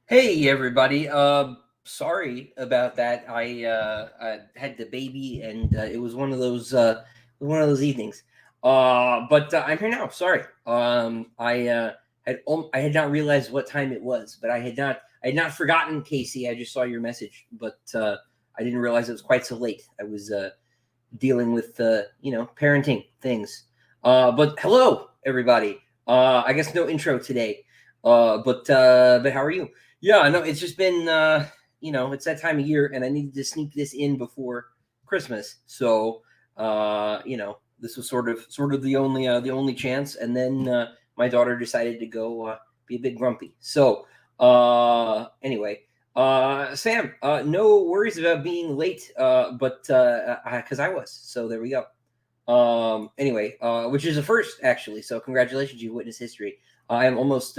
Hey everybody. Sorry about that. I had the baby, and it was one of those evenings. But I'm here now. Sorry. I had not realized what time it was, but I had not forgotten, Casey. I just saw your message, but I didn't realize it was quite so late. I was dealing with parenting things. But hello everybody. I guess no intro today. But how are you? Yeah, no, it's just been it's that time of year, and I needed to sneak this in before Christmas. So this was sort of the only chance, and then my daughter decided to go be a bit grumpy. So anyway, Sam, no worries about being late, but because I was, so there we go. Anyway, which is a first actually. So congratulations, you witnessed history. I am almost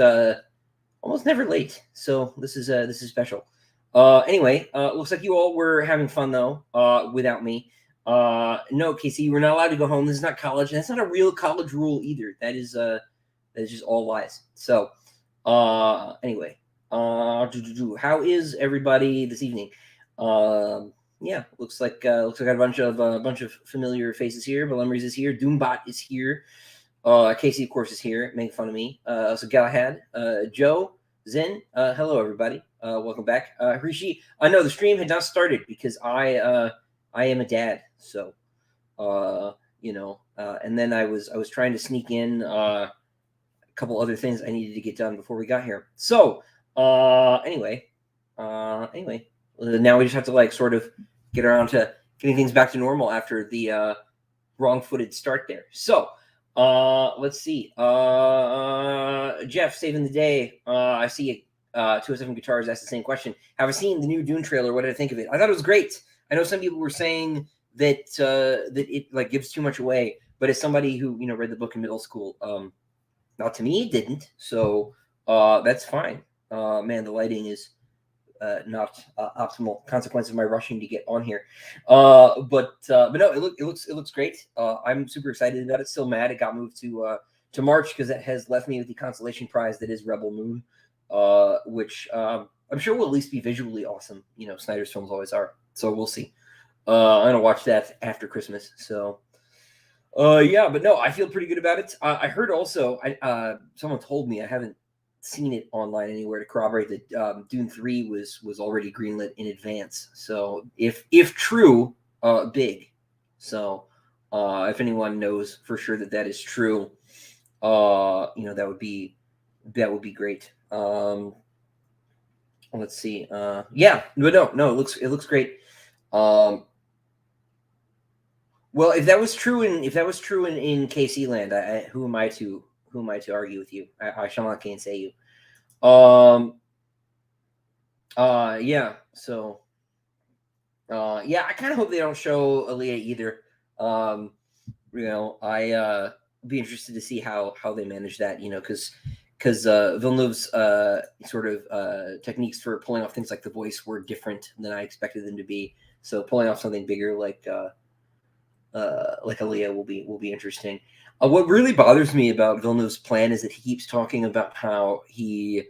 never late, so this is special. Anyway, looks like you all were having fun though, without me. No, Casey, we're not allowed to go home. This is not college, and that's not a real college rule either. That is just all lies. So, anyway, how is everybody this evening? Yeah, looks like I got a bunch of familiar faces here. Belemries is here. Doombot is here. Casey, of course, is here making fun of me. So Galahad, Joe, Zen, hello everybody. Welcome back. Rishi, I know the stream had not started because I am a dad. So and then I was trying to sneak in a couple other things I needed to get done before we got here. So anyway, now we just have to like sort of get around to getting things back to normal after the wrong-footed start there. So let's see. Jeff saving the day. I see 207 Guitars asked the same question. Have I seen the new Dune trailer? What did I think of it? I thought it was great. I know some people were saying that it like gives too much away, but as somebody who read the book in middle school, not to me it didn't. So that's fine. Man, the lighting is not optimal consequence of my rushing to get on here. But no, it looks great. I'm super excited about it. Still mad it got moved to March because that has left me with the consolation prize that is Rebel Moon, which I'm sure will at least be visually awesome. Snyder's films always are. So we'll see. I'm gonna watch that after Christmas. So yeah, but no, I feel pretty good about it. I heard also, someone told me, I haven't seen it online anywhere to corroborate that Dune 3 was already greenlit in advance. So if true, big. So if anyone knows for sure that is true, that would be great. Let's see. Yeah, but no, it looks great. Um, Well, if that was true in KC land, who am I to argue with you? I shall not gainsay you. Yeah. So yeah, I kind of hope they don't show Aaliyah either. Um, I be interested to see how they manage that. Because Villeneuve's sort of techniques for pulling off things like the voice were different than I expected them to be. So pulling off something bigger like Aaliyah will be interesting. What really bothers me about Villeneuve's plan is that he keeps talking about how he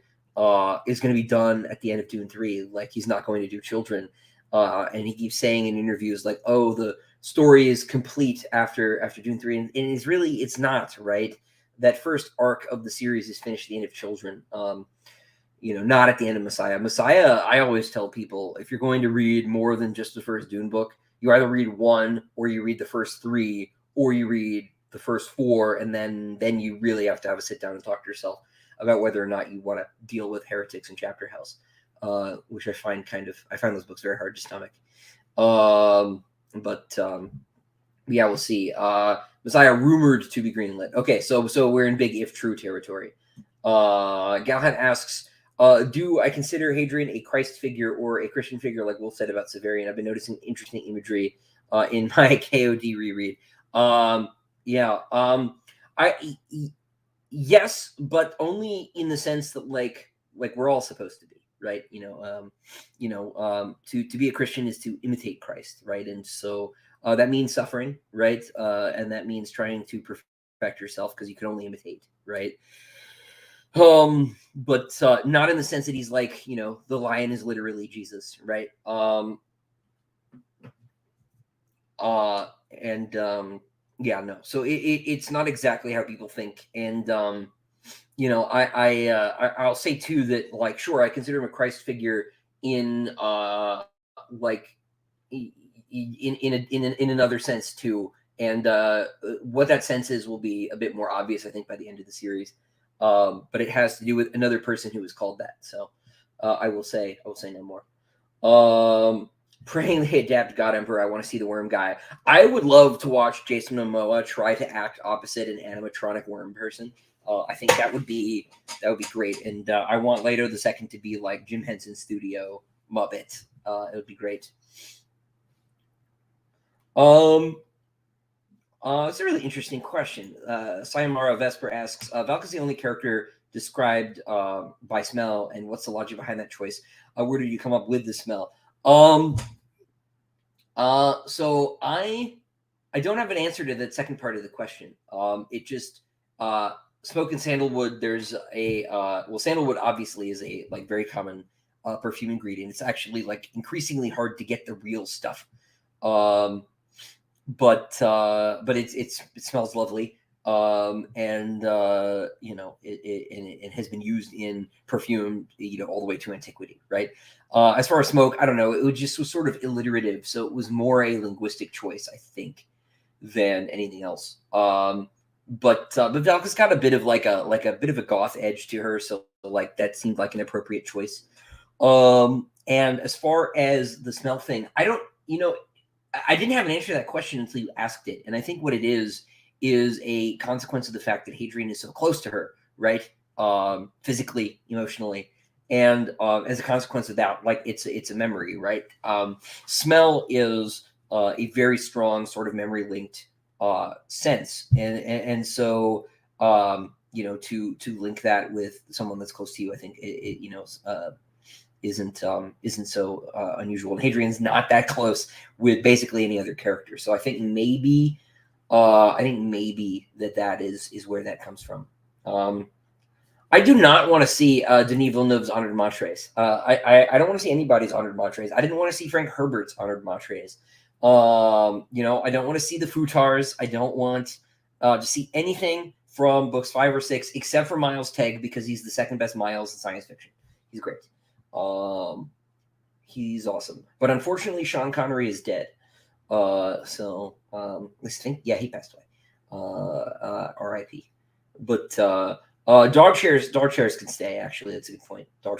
is going to be done at the end of Dune 3, like he's not going to do children, and he keeps saying in interviews like, "Oh, the story is complete after Dune 3," and it's not, right. That first arc of the series is finished at the end of Children. Not at the end of Messiah. Messiah, I always tell people, if you're going to read more than just the first Dune book, you either read one, or you read the first three, or you read the first four, and then you really have to have a sit down and talk to yourself about whether or not you want to deal with heretics in Chapter House, which I find those books very hard to stomach. But yeah, we'll see. Messiah rumored to be greenlit. Okay, so we're in big if true territory. Galhan asks, do I consider Hadrian a Christ figure or a Christian figure, like Wolf said about Severian? I've been noticing interesting imagery in my KOD reread. Yeah. Yes, but only in the sense that like we're all supposed to be, right? To be a Christian is to imitate Christ, right? And so that means suffering, right? And that means trying to perfect yourself because you can only imitate, right? But not in the sense that he's like, the lion is literally Jesus, right? And yeah, no. So it's not exactly how people think, and I'll say too that, like, sure, I consider him a Christ figure in like in another sense too, and what that sense is will be a bit more obvious, I think, by the end of the series. But it has to do with another person who was called that. So I will say no more. Praying they adapt God Emperor. I want to see the worm guy. I would love to watch Jason Momoa try to act opposite an animatronic worm person. I think that would be great. And I want Leto the Second to be like Jim Henson's studio Muppet. It would be great. It's a really interesting question. Sayamara Vesper asks, Valka's the only character described by smell, and what's the logic behind that choice? Where did you come up with the smell? So I don't have an answer to that second part of the question. It just smoke and sandalwood. There's sandalwood obviously is a like very common perfume ingredient. It's actually like increasingly hard to get the real stuff. But it smells lovely. And it has been used in perfume, all the way to antiquity, right? As far as smoke, I don't know. It just was sort of alliterative, so it was more a linguistic choice, I think, than anything else. But Valka's got a bit of like a bit of a goth edge to her, so like that seemed like an appropriate choice. And as far as the smell thing, I didn't have an answer to that question until you asked it, and I think what it is a consequence of the fact that Hadrian is so close to her, right? Physically, emotionally, and as a consequence of that, like it's a memory, right? Smell is a very strong sort of memory linked sense, and so to link that with someone that's close to you, I think isn't so unusual. And Hadrian's not that close with basically any other character, so I think maybe that is where that comes from. I do not want to see Denis Villeneuve's Honored Montres. I don't want to see anybody's Honored Montres. I didn't want to see Frank Herbert's Honored Montres. I don't want to see the Futars. I don't want to see anything from books 5 or 6 except for Miles Tegg, because he's the second best Miles in science fiction. He's great. He's awesome. But unfortunately, Sean Connery is dead. Let's think. Yeah, he passed away. R.I.P. But dog chairs can stay. Actually, that's a good point. Dog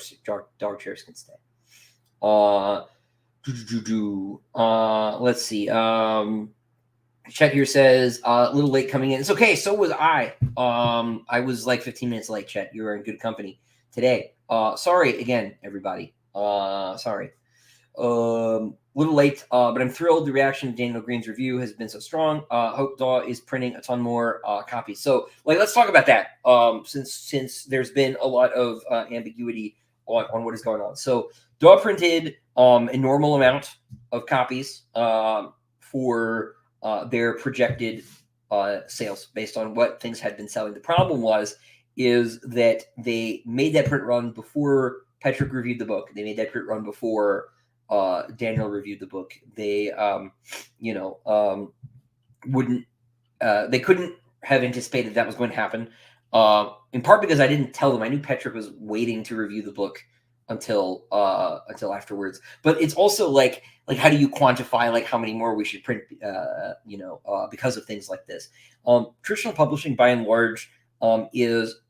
chairs can stay. Let's see. Chet here says a little late coming in. It's okay. So was I. I was like 15 minutes late. Chet, you were in good company today. Sorry again, everybody. Sorry. Little late, but I'm thrilled. The reaction to Daniel Green's review has been so strong. Hope Daw is printing a ton more copies. So, let's talk about that. Since there's been a lot of ambiguity on what is going on. So, Daw printed a normal amount of copies for their projected sales based on what things had been selling. The problem is that they made that print run before Petrick reviewed the book. They made that print run before Daniel reviewed the book. They they couldn't have anticipated that was going to happen, in part because I didn't tell them. I knew Petrick was waiting to review the book until afterwards. But it's also like how do you quantify like how many more we should print because of things like this. Traditional publishing by and large is,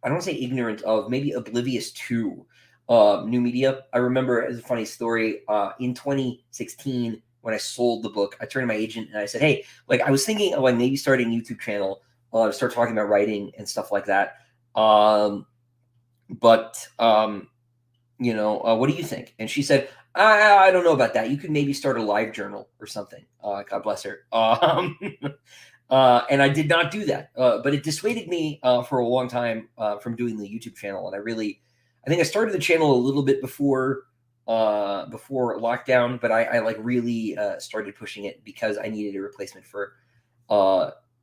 I don't want to say ignorant of, maybe oblivious to new media. I remember, as a funny story, in 2016 when I sold the book, I turned to my agent and I said, "Hey, like I was thinking of like maybe starting a YouTube channel to start talking about writing and stuff like that. What do you think?" And she said, I don't know about that. You could maybe start a live journal or something. God bless her. And I did not do that, but it dissuaded me for a long time from doing the YouTube channel. And I think I started the channel a little bit before lockdown, but I like really started pushing it because I needed a replacement for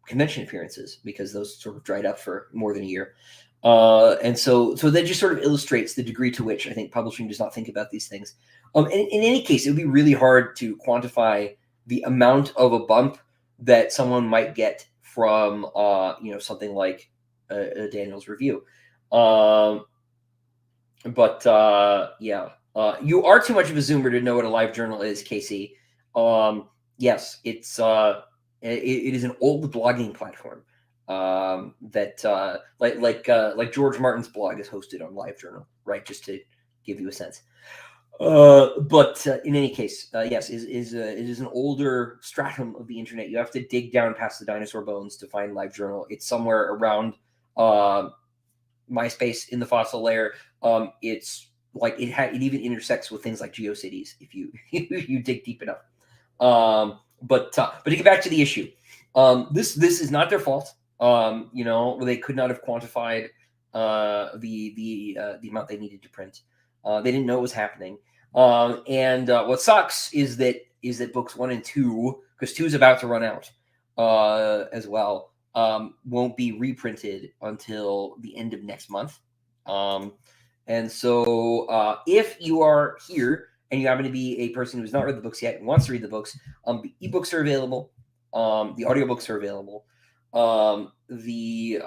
convention appearances, because those sort of dried up for more than a year. And so that just sort of illustrates the degree to which I think publishing does not think about these things. In any case, it would be really hard to quantify the amount of a bump that someone might get from, something like a Daniel's review. You are too much of a Zoomer to know what a live journal is, Casey. Yes, it is an old blogging platform that like George Martin's blog is hosted on LiveJournal, right? Just to give you a sense. But in any case, yes, it is an older stratum of the internet. You have to dig down past the dinosaur bones to find LiveJournal. It's somewhere around MySpace in the fossil layer. It's like it even intersects with things like GeoCities if you if you dig deep enough. But to get back to the issue, this is not their fault. They could not have quantified the amount they needed to print. They didn't know it was happening. And what sucks is that books 1 and 2, because 2 is about to run out as well, won't be reprinted until the end of next month. And so if you are here and you happen to be a person who's not read the books yet and wants to read the books, the ebooks are available. The audiobooks are available. The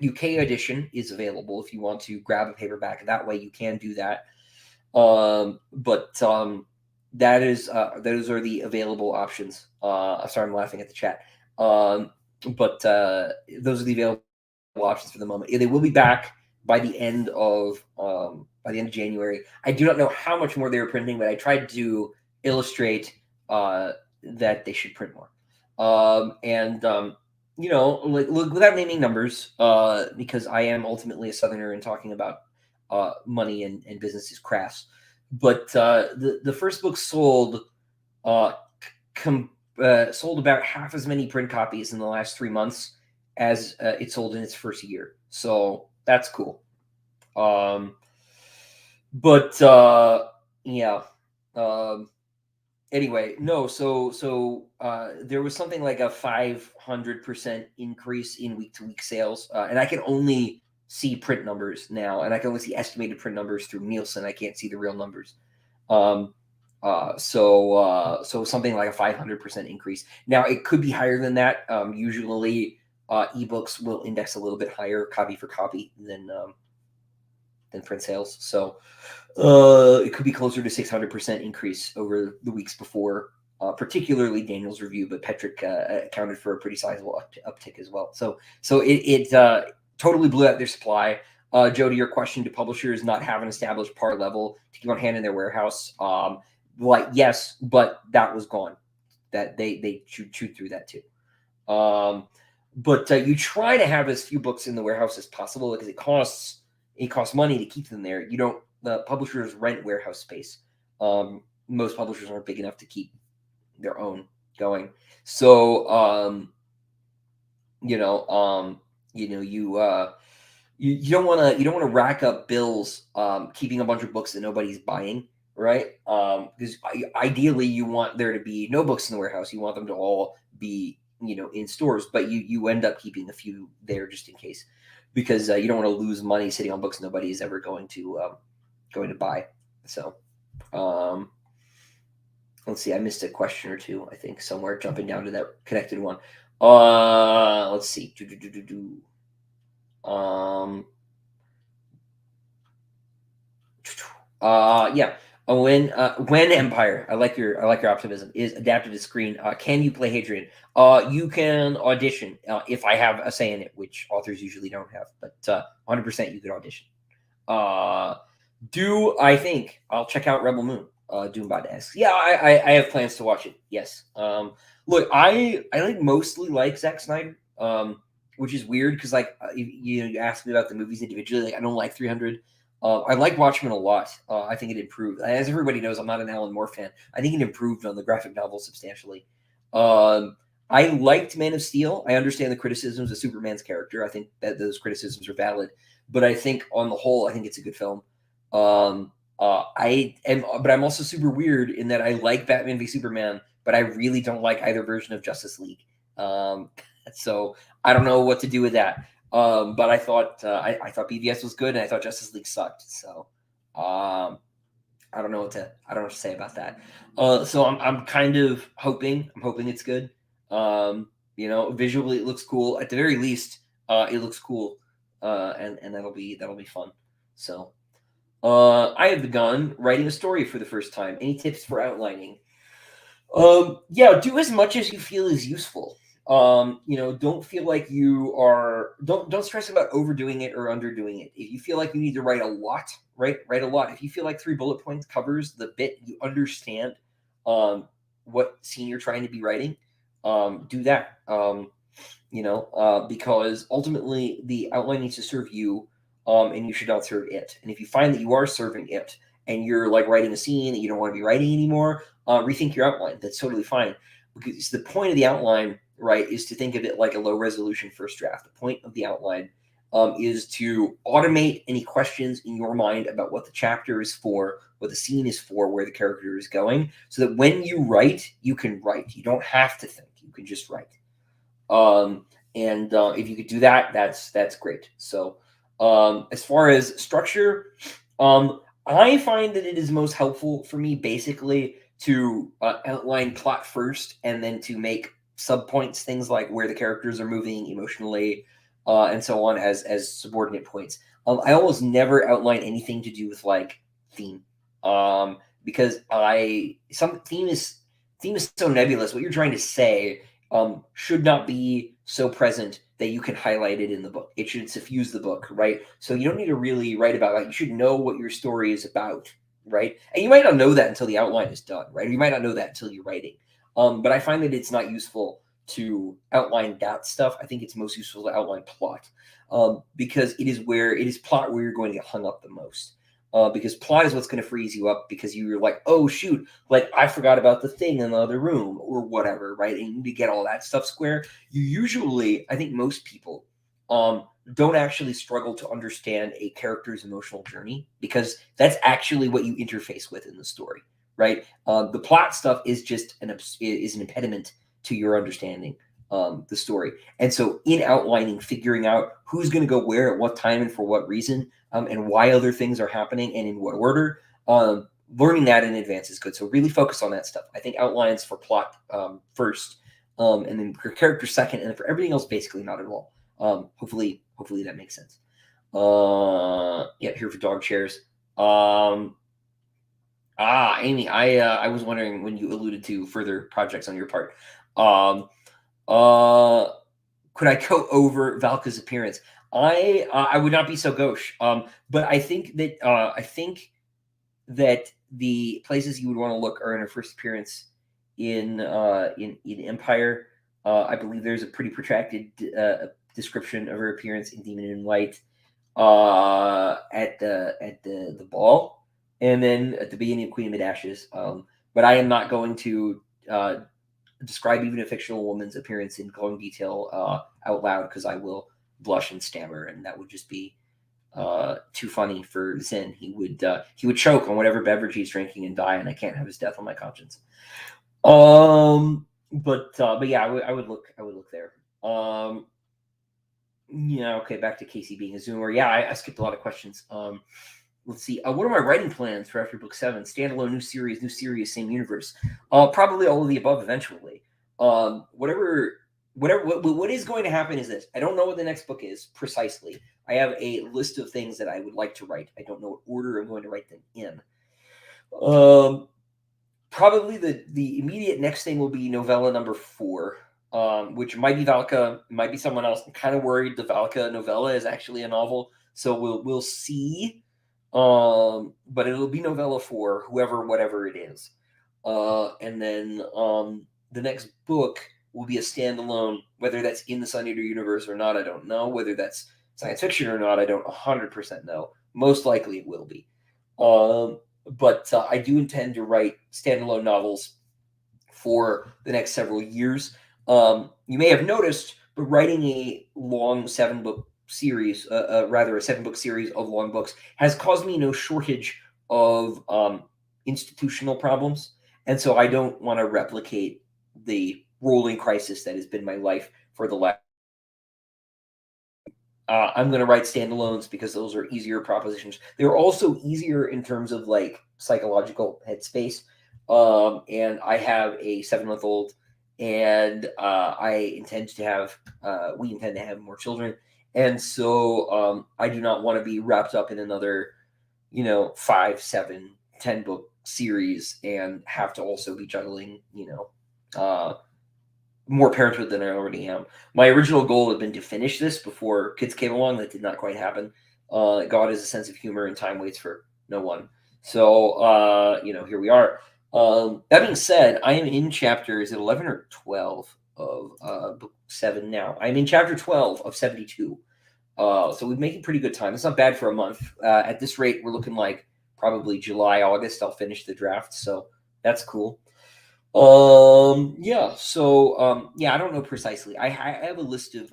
UK edition is available if you want to grab a paperback. That way you can do that. Those are the available options. Sorry, I'm laughing at the chat. Those are the available options for the moment. They will be back by the end of January. I do not know how much more they were printing, but I tried to illustrate that they should print more. Look, without naming numbers, because I am ultimately a Southerner and talking about money and business is crass. But the first book sold sold about half as many print copies in the last 3 months as it sold in its first year. So that's cool. Anyway, no. So there was something like a 500% increase in week-to-week sales, and I can only see print numbers now, and I can only see estimated print numbers through Nielsen. I can't see the real numbers. So something like a 500% increase. Now it could be higher than that. Usually, ebooks will index a little bit higher, copy for copy, than print sales. So it could be closer to 600% increase over the weeks before, particularly Daniel's review, but Petrick accounted for a pretty sizable uptick as well. So it totally blew out their supply. Joe, to your question, do publishers not have an established par level to keep on hand in their warehouse? Yes, but that was gone. That they chewed through that too. But you try to have as few books in the warehouse as possible because it costs money to keep them there. The publishers rent warehouse space. Most publishers aren't big enough to keep their own going. So you don't want to rack up bills keeping a bunch of books that nobody's buying, right? Because ideally you want there to be no books in the warehouse. You want them to all be in stores, but you end up keeping a few there just in case, because you don't want to lose money sitting on books nobody is ever going to buy. So let's see, I missed a question or two, I think, somewhere, jumping down to that connected one. Let's see. When Empire, I like your optimism, is adapted to screen, can you play Hadrian? You can audition if I have a say in it, which authors usually don't have, but 100% you could audition. Do I think I'll check out Rebel Moon? Doombot asks. Yeah, I have plans to watch it. Yes. Look, I mostly like Zack Snyder, which is weird because you asked me about the movies individually. Like, I don't like 300. I like Watchmen a lot. I think it improved. As everybody knows, I'm not an Alan Moore fan. I think it improved on the graphic novel substantially. I liked Man of Steel. I understand the criticisms of Superman's character. I think that those criticisms are valid, but I think on the whole, I think it's a good film. But I'm also super weird in that I like Batman v Superman, but I really don't like either version of Justice League. So I don't know what to do with that. But I thought I thought BVS was good, and I thought Justice League sucked. So I don't know what to say about that. So I'm kind of hoping it's good. Visually it looks cool. At the very least, it looks cool, and that'll be fun. So I have begun writing a story for the first time. Any tips for outlining? Yeah, do as much as you feel is useful. Don't feel like you are don't stress about overdoing it or underdoing it. If you feel like you need to write a lot, write a lot. If you feel like 3 bullet points covers the bit, you understand what scene you're trying to be writing, do that. Because ultimately the outline needs to serve you, and you should not serve it. And if you find that you are serving it and you're like writing a scene that you don't want to be writing anymore, rethink your outline. That's totally fine, because the point of the outline, right, is to think of it like a low resolution first draft. The point of the outline is to automate any questions in your mind about what the chapter is for, what the scene is for, where the character is going, so that when you write, you can write. You don't have to think. You can just write. And if you could do that, that's great. So as far as structure, I find that it is most helpful for me basically to outline plot first, and then to make subpoints, things like where the characters are moving emotionally, and so on, as subordinate points. I almost never outline anything to do with like theme, because some theme is so nebulous. What you're trying to say should not be so present that you can highlight it in the book. It should suffuse the book, right? So you don't need to really write about it. You should know what your story is about, right? And you might not know that until the outline is done, right? Or you might not know that until you're writing. But I find that it's not useful to outline that stuff. I think it's most useful to outline plot, because it is plot where you're going to get hung up the most. Because plot is what's going to freeze you up, because you're like, oh shoot, like I forgot about the thing in the other room or whatever, right? And you need to get all that stuff square. You usually, I think most people don't actually struggle to understand a character's emotional journey, because that's actually what you interface with in the story, right? The plot stuff is just an impediment to your understanding the story. And so in outlining, figuring out who's going to go where at what time and for what reason, and why other things are happening and in what order, learning that in advance is good. So really focus on that stuff. I think outlines for plot first, and then for character second, and then for everything else basically not at all. Hopefully that makes sense. Yeah, here for dog chairs. Amy, I was wondering when you alluded to further projects on your part. Could I go over Valka's appearance? I would not be so gauche. But I think that the places you would want to look are in her first appearance in Empire. I believe there's a pretty protracted description of her appearance in Demon in White at the ball, and then at the beginning of Queen of Mid-Ashes. But I am not going to describe even a fictional woman's appearance in glowing detail out loud, because I will blush and stammer, and that would just be too funny for Zen. He would choke on whatever beverage he's drinking and die, and I can't have his death on my conscience. But yeah, I would look there. Yeah, okay, back to Casey being a Zoomer. Yeah, I skipped a lot of questions. Let's see. What are my writing plans for after book 7? Standalone, new series, same universe. Probably all of the above eventually. What is going to happen is this. I don't know what the next book is precisely. I have a list of things that I would like to write. I don't know what order I'm going to write them in. Probably the immediate next thing will be novella number 4, which might be Valka, might be someone else. I'm kind of worried the Valka novella is actually a novel, so we'll see. But it'll be novella 4, whatever it is. And then the next book will be a standalone, whether that's in the Sun Eater universe or not, I don't know. Whether that's science fiction or not, I don't 100% know. Most likely it will be. But I do intend to write standalone novels for the next several years. You may have noticed, but writing a long 7-book series, rather a 7-book series of long books, has caused me no shortage of institutional problems. And so I don't want to replicate the rolling crisis that has been my life for the last I'm going to write standalones because those are easier propositions. They're also easier in terms of like psychological headspace. And I have a 7-month-old, and I intend to have, we intend to have more children. And so I do not want to be wrapped up in another, 5, 7, 10 book series and have to also be juggling, more parenthood than I already am. My original goal had been to finish this before kids came along. That did not quite happen. God has a sense of humor, and time waits for no one. So, here we are. That being said, I am in chapter, is it 11 or 12 of book 7 now? I'm in chapter 12 of 72. So we're making pretty good time. It's not bad for a month. At this rate, we're looking like probably July, August. I'll finish the draft. So that's cool. Yeah. So yeah, I don't know precisely. I have a list of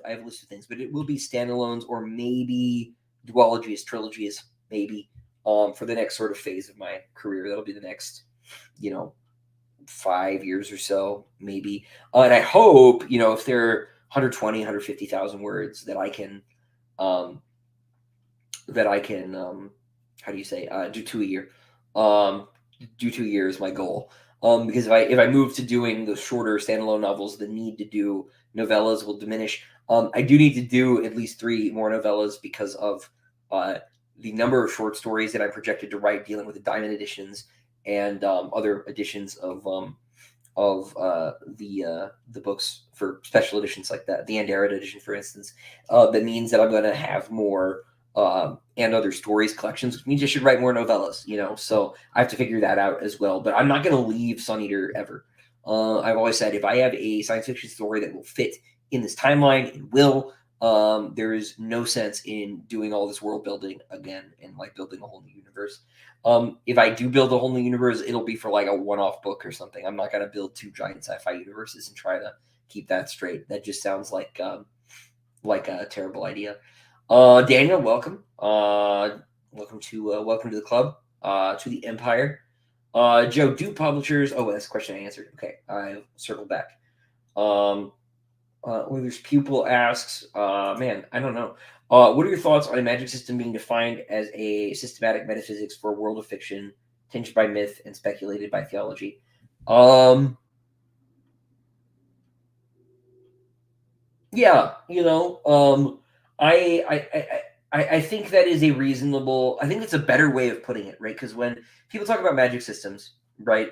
things, but it will be standalones or maybe duologies, trilogies, maybe. For the next sort of phase of my career. That'll be the next, 5 years or so, maybe. And I hope, if they're 120, 150,000 words, that I can how do you say, do 2 a year. Do 2 years my goal. Because if I move to doing the shorter standalone novels, the need to do novellas will diminish. I do need to do at least 3 more novellas because of the number of short stories that I projected to write, dealing with the Diamond editions and other editions of the books for special editions like that, the Andarid edition, for instance. That means that I'm going to have more and other stories collections, which means I should write more novellas, so I have to figure that out as well. But I'm not going to leave Sun Eater ever. I've always said if I have a science fiction story that will fit in this timeline, it will. There is no sense in doing all this world building again and like building a whole new universe. If I do build a whole new universe, it'll be for like a one-off book or something. I'm not going to build 2 giant sci-fi universes and try to keep that straight. That just sounds like a terrible idea. Daniel, welcome. Welcome to the club. To the Empire. Joe, do publishers? Oh, that's a question I answered. Okay, I circled back. Whether's pupil asks, man, I don't know. What are your thoughts on a magic system being defined as a systematic metaphysics for a world of fiction, tinged by myth and speculated by theology? Yeah, I think that is a reasonable. I think it's a better way of putting it, right? Because when people talk about magic systems, right,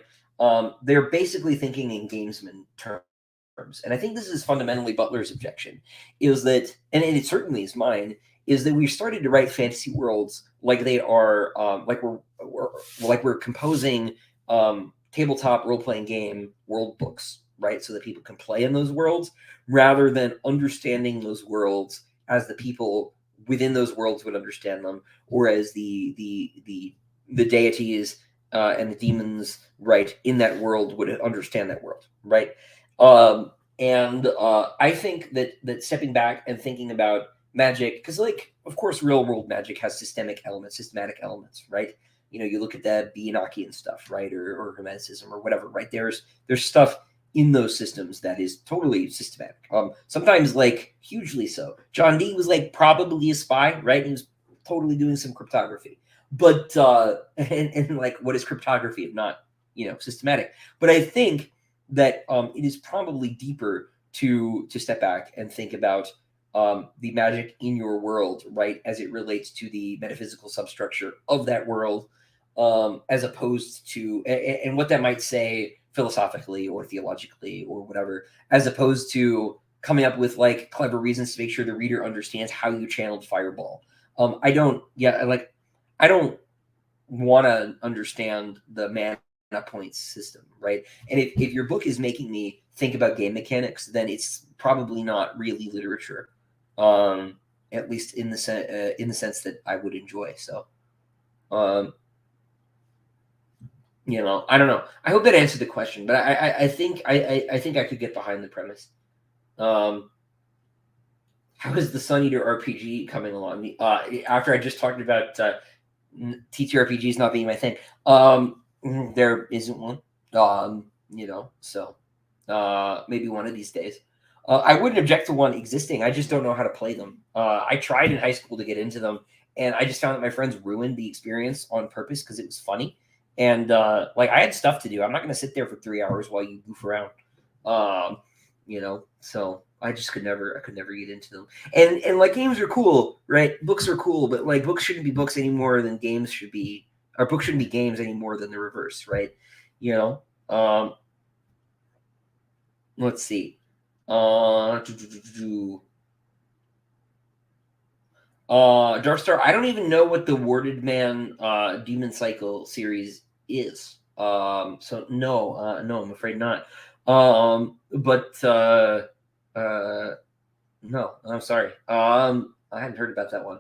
they're basically thinking in gamesman terms. And I think this is fundamentally Butler's objection, is that, and it certainly is mine, is that we've started to write fantasy worlds like they are, like we're composing tabletop role playing game world books, right? So that people can play in those worlds, rather than understanding those worlds as the people within those worlds would understand them, or as the deities and the demons, right, in that world would understand that world, right? And I think that stepping back and thinking about magic, because like of course real world magic has systematic elements, right? You look at the Bianakian stuff, right, or Hermeticism or whatever, right? There's stuff in those systems that is totally systematic. Sometimes like hugely so. John Dee was like probably a spy, right? He was totally doing some cryptography. But and like what is cryptography if not, systematic? But I think that it is probably deeper to step back and think about the magic in your world, right, as it relates to the metaphysical substructure of that world, as opposed to and what that might say philosophically or theologically or whatever, as opposed to coming up with like clever reasons to make sure the reader understands how you channeled Fireball. I don't want to understand the mana points system, right? And if your book is making me think about game mechanics, then it's probably not really literature, at least in the sense that I would enjoy. So, I don't know. I hope that answered the question, but I think I think I could get behind the premise. How is the Sun Eater RPG coming along? After I just talked about TTRPGs not being my thing, there isn't one. So maybe one of these days. I wouldn't object to one existing. I just don't know how to play them. I tried in high school to get into them, and I just found that my friends ruined the experience on purpose because it was funny. And like I had stuff to do. I'm not going to sit there for 3 hours while you goof around. Um, so I just I could never get into them. And like games are cool, right? Books are cool, but like books shouldn't be books any more than games should be, or books shouldn't be games any more than the reverse, right? You know. Let's see. Do, do, do, do, do. Darkstar. I don't even know what the Worded Man Demon Cycle series is. So no, no, I'm afraid not. But no, I'm sorry. I hadn't heard about that one.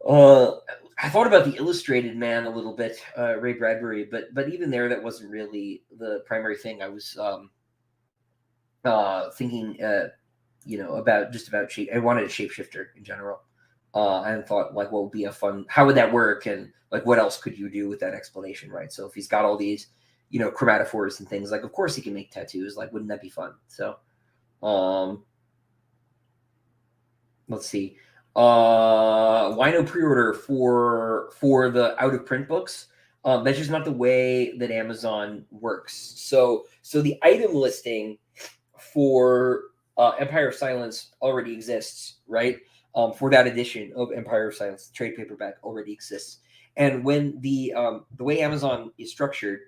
Uh, I thought about the Illustrated Man a little bit, Ray Bradbury, but even there, that wasn't really the primary thing. I was thinking, about just about shape. I wanted a shapeshifter in general. I hadn't thought like what would be a fun, how would that work, and like what else could you do with that explanation, right? So if he's got all these, chromatophores and things, like of course he can make tattoos. Like, wouldn't that be fun? So, um, let's see. Why no pre-order for the out of print books? That's just not the way that Amazon works. So the item listing for Empire of Silence already exists, right? For that edition of Empire of Silence, the trade paperback already exists. And when the way Amazon is structured,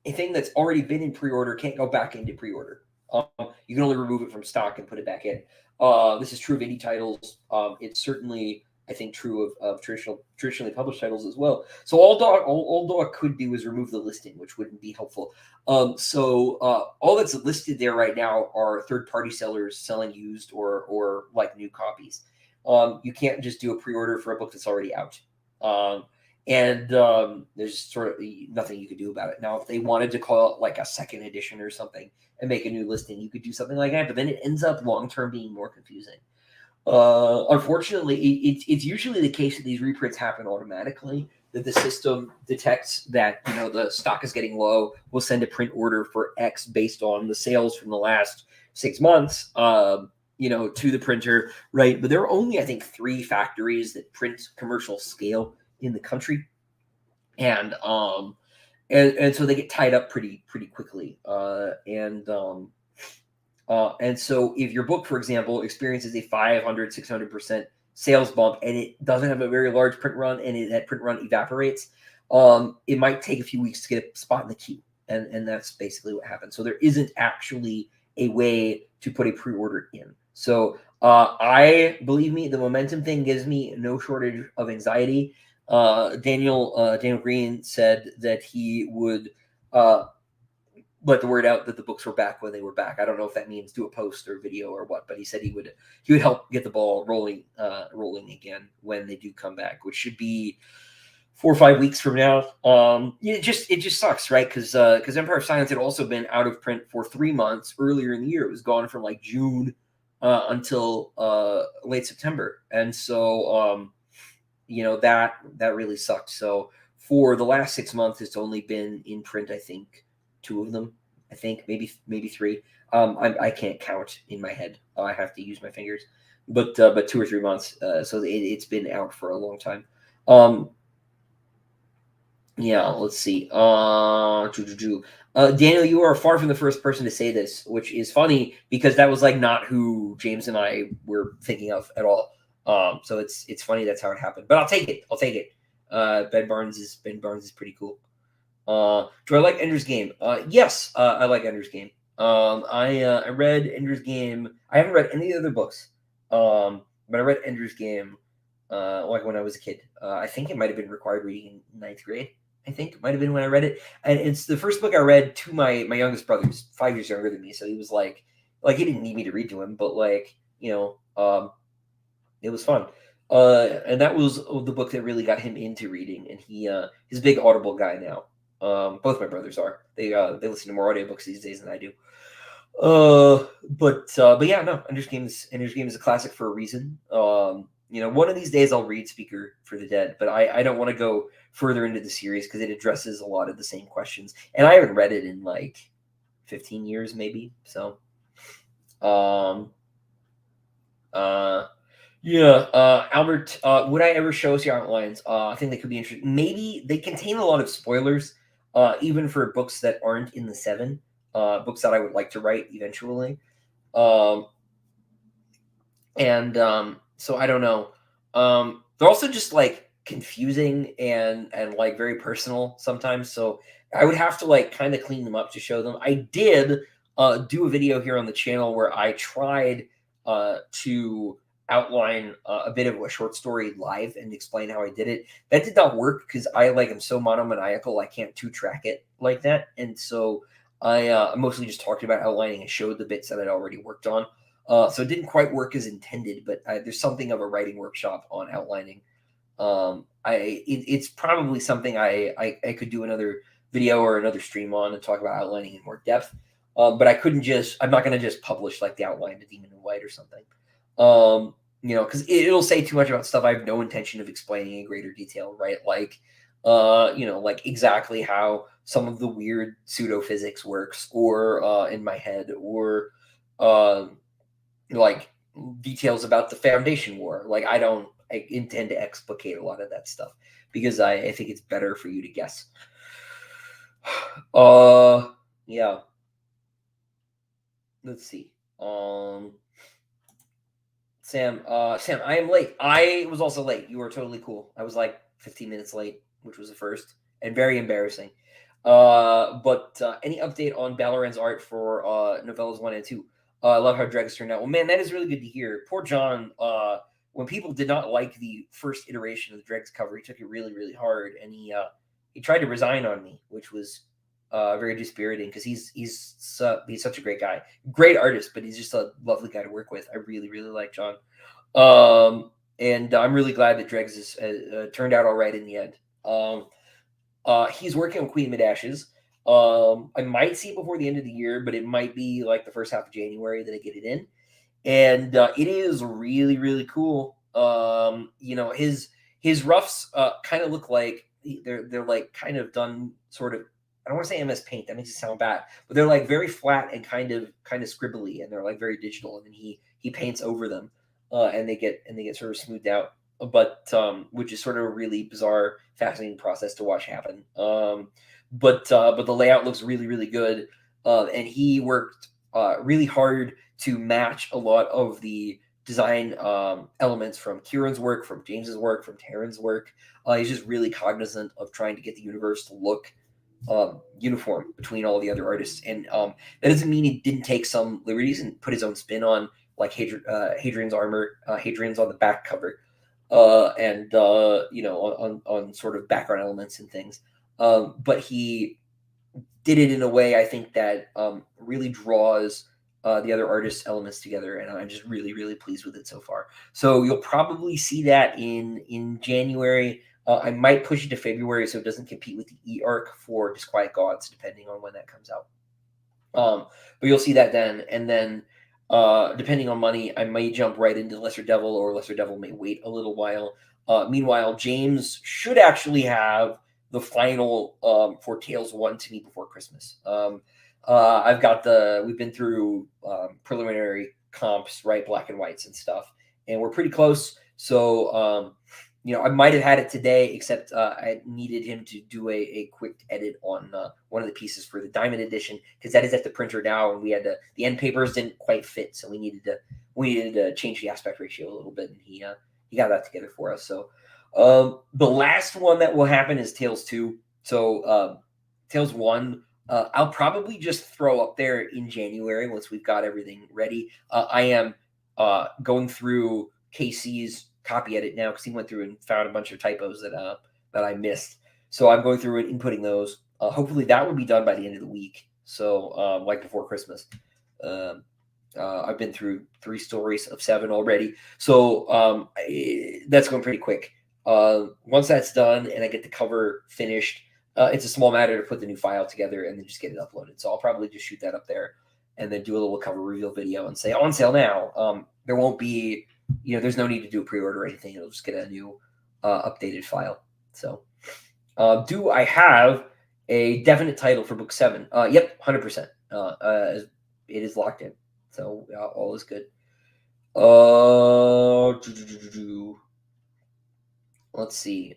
a thing that's already been in pre-order can't go back into pre-order. You can only remove it from stock and put it back in. This is true of indie titles. It's certainly, I think, true of traditionally published titles as well. So all dog could do is remove the listing, which wouldn't be helpful. So all that's listed there right now are third-party sellers selling used or like new copies. You can't just do a pre-order for a book that's already out. And there's sort of nothing you could do about it. Now, if they wanted to call it like a second edition or something and make a new listing, you could do something like that. But then it ends up long term being more confusing. Unfortunately, it's usually the case that these reprints happen automatically. That the system detects that the stock is getting low, will send a print order for X based on the sales from the last 6 months. To the printer, right? But there are only, I think, 3 factories that print commercial scale in the country, and so they get tied up pretty quickly. And so if your book, for example, experiences a 500-600% sales bump and it doesn't have a very large print run and that print run evaporates, it might take a few weeks to get a spot in the queue, and that's basically what happens. So there isn't actually a way to put a pre-order in. So I believe me, the momentum thing gives me no shortage of anxiety. Daniel Green said that he would let the word out that the books were back when they were back. I don't know if that means do a post or video or what, but he said he would help get the ball rolling again when they do come back, which should be 4 or 5 weeks from now. It just sucks, right? Because Empire of Silence had also been out of print for 3 months earlier in the year. It was gone from like June until late September, and so that really sucked. So for the last 6 months, it's only been in print, I think, 2 of them. I think maybe 3. I can't count in my head. I have to use my fingers. But 2 or 3 months. So it's been out for a long time. Yeah, let's see. Daniel, you are far from the first person to say this, which is funny because that was like not who James and I were thinking of at all. So it's funny that's how it happened. But I'll take it. Ben Barnes is pretty cool. Do I like Ender's Game? Yes, I like Ender's Game. I read Ender's Game. I haven't read any of the other books, but I read Ender's Game like when I was a kid. I think it might have been required reading in 9th grade. I think it might have been when I read it, and it's the first book I read to my youngest brother, who's 5 years younger than me. So he was like he didn't need me to read to him, but it was fun. And that was the book that really got him into reading, and he's a big Audible guy now. Both my brothers are. They listen to more audiobooks these days than I do. But yeah, no, Ender's Game is a classic for a reason. One of these days I'll read Speaker for the Dead, but I don't want to go further into the series because it addresses a lot of the same questions, and I haven't read it in like 15 years maybe. So Um, uh, yeah, Albert, would I ever show us your outlines? I think they could be interesting. Maybe they contain a lot of spoilers, even for books that aren't in the seven, books that I would like to write eventually. Um, and so I don't know. They're also just like confusing and like very personal sometimes. So I would have to like kind of clean them up to show them. I did do a video here on the channel where I tried to outline a bit of a short story live and explain how I did it. That did not work because I like am so monomaniacal I can't two track it like that, and so I mostly just talked about outlining and showed the bits that I'd already worked on. So it didn't quite work as intended, but there's something of a writing workshop on outlining. It's probably something I could do another video or another stream on and talk about outlining in more depth. But I couldn't just, I'm not going to just publish like the outline to Demon in White or something. Because it'll say too much about stuff I have no intention of explaining in greater detail, right? Like, like exactly how some of the weird pseudo physics works, or in my head, or um, like details about the Foundation War. Like I intend to explicate a lot of that stuff because I think it's better for you to guess. Uh yeah. Let's see. Um Sam, I am late. I was also late. You were totally cool. I was like 15 minutes late, which was the first, and very embarrassing. But any update on Balaran's art for novellas 1 and 2? I love how Dregs turned out. Well, man, that is really good to hear. Poor John. When people did not like the first iteration of the Dregs cover, he took it really, really hard, and he tried to resign on me, which was very dispiriting because he's such a great guy, great artist, but he's just a lovely guy to work with. I really, really like John. And I'm really glad that Dregs is turned out all right in the end. He's working on Queen Midashes. I might see it before the end of the year, but it might be like the first half of January that I get it in. And it is really, really cool. His roughs kind of look like they're like kind of done sort of. I don't want to say MS Paint. That makes it sound bad, but they're like very flat and kind of scribbly, and they're like very digital. And then he paints over them, and they get sort of smoothed out. But which is sort of a really bizarre, fascinating process to watch happen. But the layout looks really, really good, and he worked really hard to match a lot of the design elements from Kieran's work, from James's work, from Taryn's work. He's just really cognizant of trying to get the universe to look uniform between all the other artists, and that doesn't mean he didn't take some liberties and put his own spin on, like Hadrian's armor. Hadrian's on the back cover, and on sort of background elements and things. But he did it in a way I think that really draws the other artists' elements together, and I'm just really, really pleased with it so far. So you'll probably see that in January. I might push it to February so it doesn't compete with the E arc for Disquiet Gods, depending on when that comes out. But you'll see that then, and then depending on money, I may jump right into Lesser Devil, or Lesser Devil may wait a little while. Meanwhile, James should actually have the final for Tales 1 to me before Christmas. We've been through preliminary comps, right? Black and whites and stuff, and we're pretty close. So, I might have had it today, except I needed him to do a quick edit on one of the pieces for the Diamond Edition, because that is at the printer now, and the end papers didn't quite fit, so we needed to change the aspect ratio a little bit, and he got that together for us. So the last one that will happen is Tales 2. So Tales 1, I'll probably just throw up there in January once we've got everything ready. I am going through KC's copy edit now because he went through and found a bunch of typos that I missed. So I'm going through and inputting those. Hopefully that will be done by the end of the week. So like before Christmas. I've been through 3 stories of 7 already. So that's going pretty quick. Once that's done and I get the cover finished, it's a small matter to put the new file together and then just get it uploaded. So I'll probably just shoot that up there and then do a little cover reveal video and say on sale now. There won't be, there's no need to do a pre-order or anything. It'll just get a new updated file. So do I have a definite title for book 7? Yep, 100%. It is locked in. So all is good. Uh, let's see.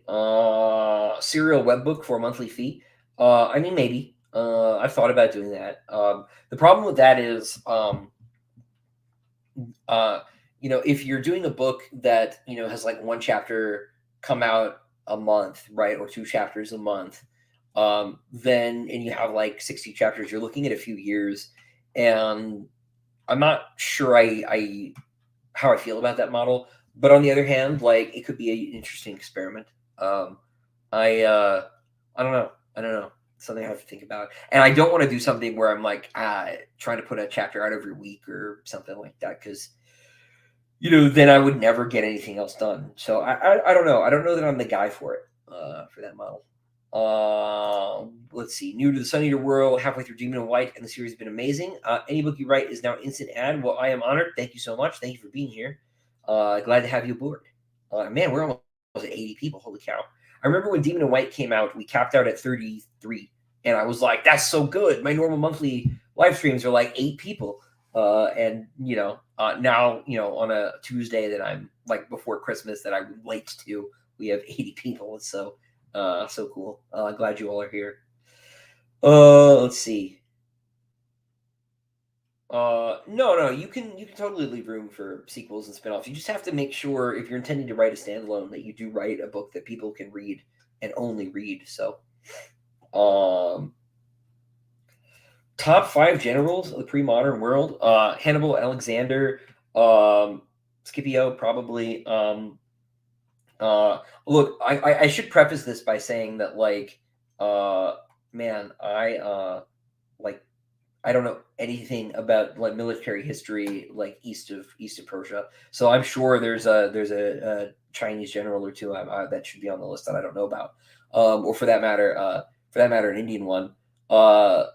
Serial webbook for a monthly fee. I mean, maybe. I've thought about doing that. The problem with that is, uh, if you're doing a book that has like one chapter come out a month, right, or two chapters a month, then and you have like 60 chapters, you're looking at a few years, and I'm not sure I how I feel about that model. But on the other hand, like it could be an interesting experiment. Um, I I don't know. I don't know. Something I have to think about. And I don't want to do something where I'm like trying to put a chapter out every week or something like that because then I would never get anything else done. So I don't know. I don't know that I'm the guy for it for that model. Let's see. New to the Sun Eater world, halfway through Demon and White, and the series has been amazing. Any book you write is now instant ad. Well, I am honored. Thank you so much. Thank you for being here. Glad to have you aboard. Man, we're almost at 80 people. Holy cow. I remember when Demon and White came out, we capped out at 33. And I was like, that's so good. My normal monthly live streams are like 8 people. And now on a Tuesday that I'm like before Christmas that I'm late to, we have 80 people. So cool. Glad you all are here. Let's see. No, you can totally leave room for sequels and spinoffs. You just have to make sure if you're intending to write a standalone that you do write a book that people can read and only read. So, um, top 5 generals of the pre-modern world: Hannibal, Alexander, Scipio, probably. Look, I should preface this by saying that like, man, like I don't know anything about like military history like east of Persia. So I'm sure there's a Chinese general or two that should be on the list that I don't know about, or for that matter, an Indian one. Uh,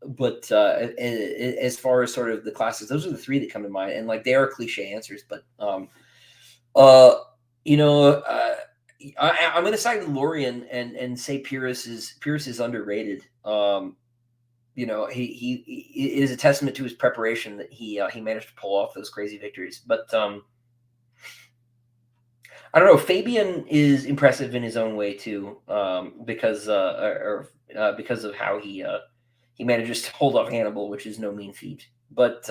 but as far as sort of the classes, those are the 3 that come to mind, and like they are cliche answers, but uh, you know, I'm going to side with Lorian and say Pyrrhus is underrated. He it is a testament to his preparation that he managed to pull off those crazy victories. But I don't know. Fabian is impressive in his own way too, because of how he manages to hold off Hannibal, which is no mean feat. But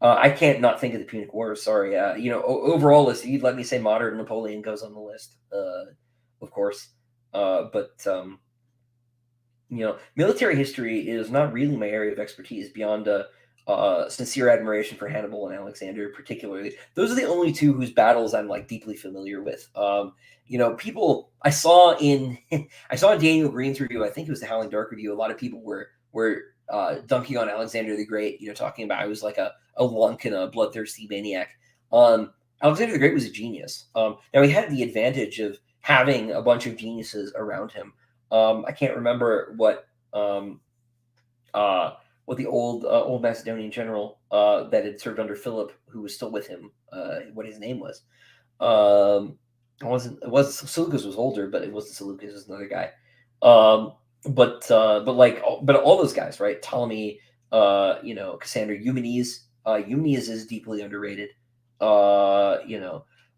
I can't not think of the Punic Wars. Sorry. Overall list, you'd let me say modern Napoleon goes on the list, of course. But military history is not really my area of expertise beyond sincere admiration for Hannibal and Alexander, particularly. Those are the only 2 whose battles I'm like deeply familiar with. People I saw in I saw in Daniel Green's review. I think it was the Howling Dark review. A lot of people were dunking on Alexander the Great. Talking about he was like a lunk and a bloodthirsty maniac. Alexander the Great was a genius. Now he had the advantage of having a bunch of geniuses around him. I can't remember what the old Macedonian general that had served under Philip, who was still with him, what his name was. It wasn't Seleucus was older, but it wasn't Seleucus. It was another guy. But all those guys, right? Ptolemy, Cassander, Eumenes. Eumenes is deeply underrated. All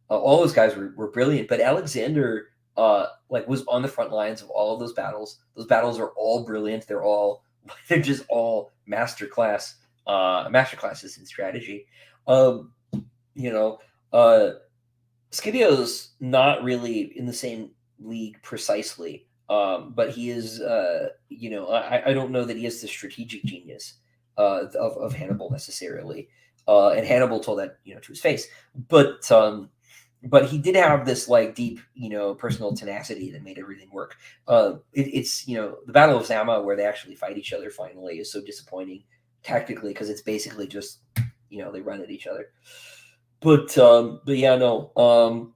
those guys were brilliant, but Alexander was on the front lines of all of those battles. Those battles are all brilliant. They're just all masterclasses in strategy. You know, uh, Scipio's not really in the same league precisely, but he is. I don't know that he has the strategic genius of Hannibal necessarily, and Hannibal told that to his face. But he did have this like deep, personal tenacity that made everything work. It's the Battle of Zama where they actually fight each other finally is so disappointing tactically because it's basically just they run at each other. But yeah, no,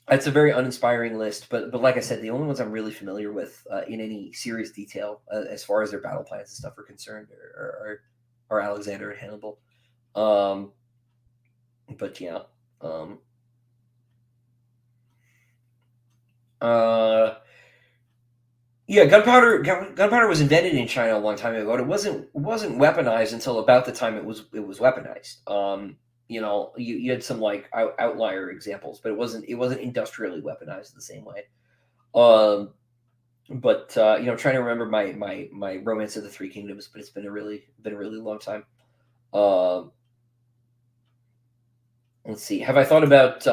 it's a very uninspiring list. But like I said, the only ones I'm really familiar with in any serious detail as far as their battle plans and stuff are concerned are Alexander and Hannibal. But yeah. Uh, Yeah, gunpowder was invented in China a long time ago. And it wasn't weaponized until about the time it was weaponized. You had some like outlier examples, but it wasn't industrially weaponized the same way. Um, but I'm trying to remember my Romance of the Three Kingdoms, but it's been a really long time. Um, let's see. Have I thought about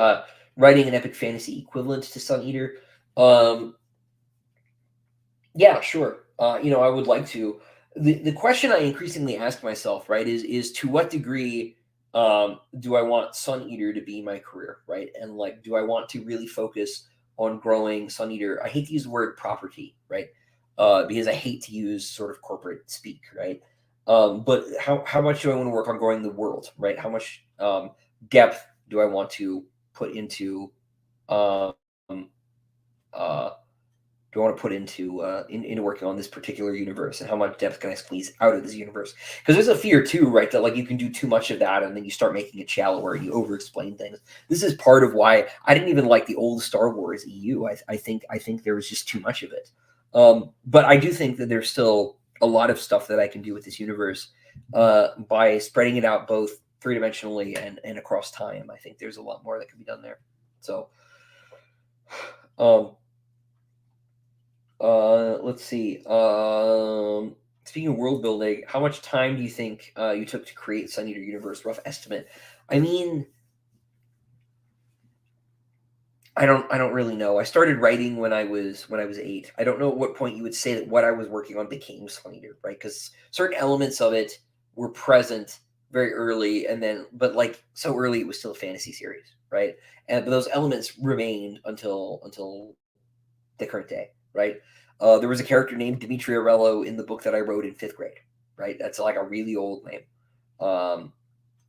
writing an epic fantasy equivalent to Sun Eater? Um, Yeah, sure. I would like to. The question I increasingly ask myself, right, is to what degree do I want Sun Eater to be my career, right? And like, do I want to really focus on growing Sun Eater? I hate to use the word property, right? Because I hate to use sort of corporate speak, right? But how much do I want to work on growing the world, right? How much depth do I want to put into um, uh, do I want to put into working on this particular universe, and how much depth can I squeeze out of this universe? Because there's a fear too, right, that like you can do too much of that and then you start making it shallower and you over explain things. This is part of why I didn't even like the old Star Wars EU. I think there was just too much of it. But I do think that there's still a lot of stuff that I can do with this universe by spreading it out both three-dimensionally and across time. I think there's a lot more that can be done there. So um let's see. Speaking of world building, how much time do you think you took to create Sun Eater Universe? Rough estimate. I mean, I don't really know. I started writing when I was 8. I don't know at what point you would say that what I was working on became Sun Eater, right? Because certain elements of it were present very early, and then but like so early it was still a fantasy series, right? And but those elements remained until the current day, right? There was a character named Dimitri Arello in the book that I wrote in 5th grade, right? That's like a really old name. Um,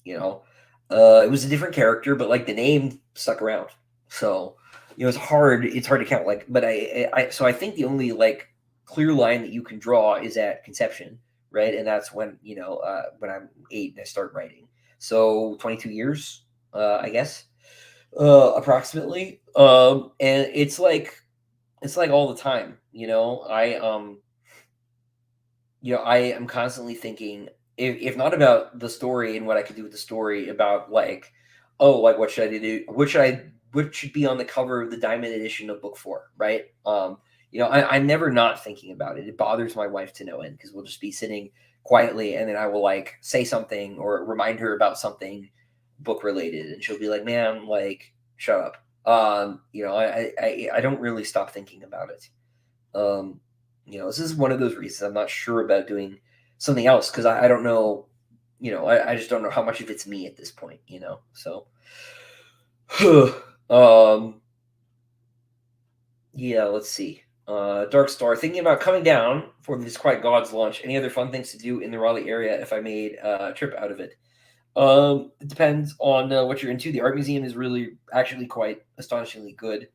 you know, it was a different character, but like the name stuck around. So, it's hard to count. Like, but so I think the only like clear line that you can draw is at conception, right? And that's when I'm 8 and I start writing. So 22 years, I guess, approximately. And it's like all the time, I am constantly thinking, if not about the story and what I could do with the story, about like, oh, like what should I do? What should be on the cover of the Diamond Edition of Book 4, right? I'm never not thinking about it. It bothers my wife to no end because we'll just be sitting quietly, and then I will like say something or remind her about something book related, and she'll be like, "Man, like, shut up." I don't really stop thinking about it. Um, this is one of those reasons I'm not sure about doing something else because I don't know, I just don't know how much of it's me at this point. So, um, yeah, let's see. Dark Star, thinking about coming down for this Quiet Gods launch. Any other fun things to do in the Raleigh area if I made a trip out of it? It depends on what you're into. The art museum is really actually quite astonishingly good.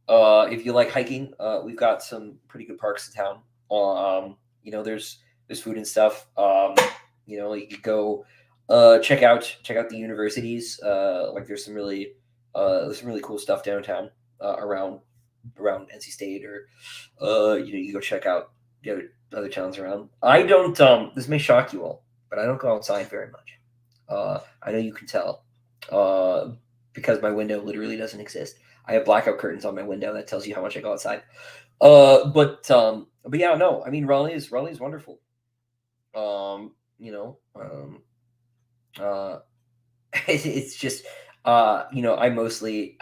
If you like hiking, we've got some pretty good parks in town. There's food and stuff. You could go check out the universities. Like there's some really cool stuff downtown around NC State, or you go check out the other towns around. I don't. This may shock you all, but I don't go outside very much. I know you can tell, uh, because my window literally doesn't exist. I have blackout curtains on my window that tells you how much I go outside. But yeah, no. I mean, Raleigh is wonderful. Um, you know, um, uh, it's just I mostly